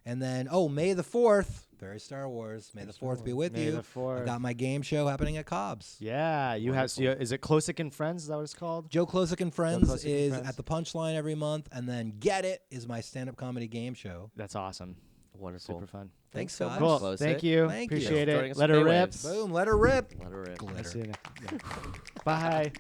and then May the 4th. Very Star Wars. May the 4th be with May you. the 4th. I've got my game show happening at Cobb's. Yeah, you have. So is it Klocek and Friends? Is that what it's called? Joe Klocek and Friends Klocek and is Friends. at the Punchline every month, and then Get It is my stand-up comedy game show. That's awesome. Wonderful. Super fun. Thanks so guys. much. Cool. Klocek. Thank you. Thank you. Appreciate Joining it. us Let on her rip. Baywaves. Boom, let her rip. Let her rip. Glitter. See you next- yeah. Bye.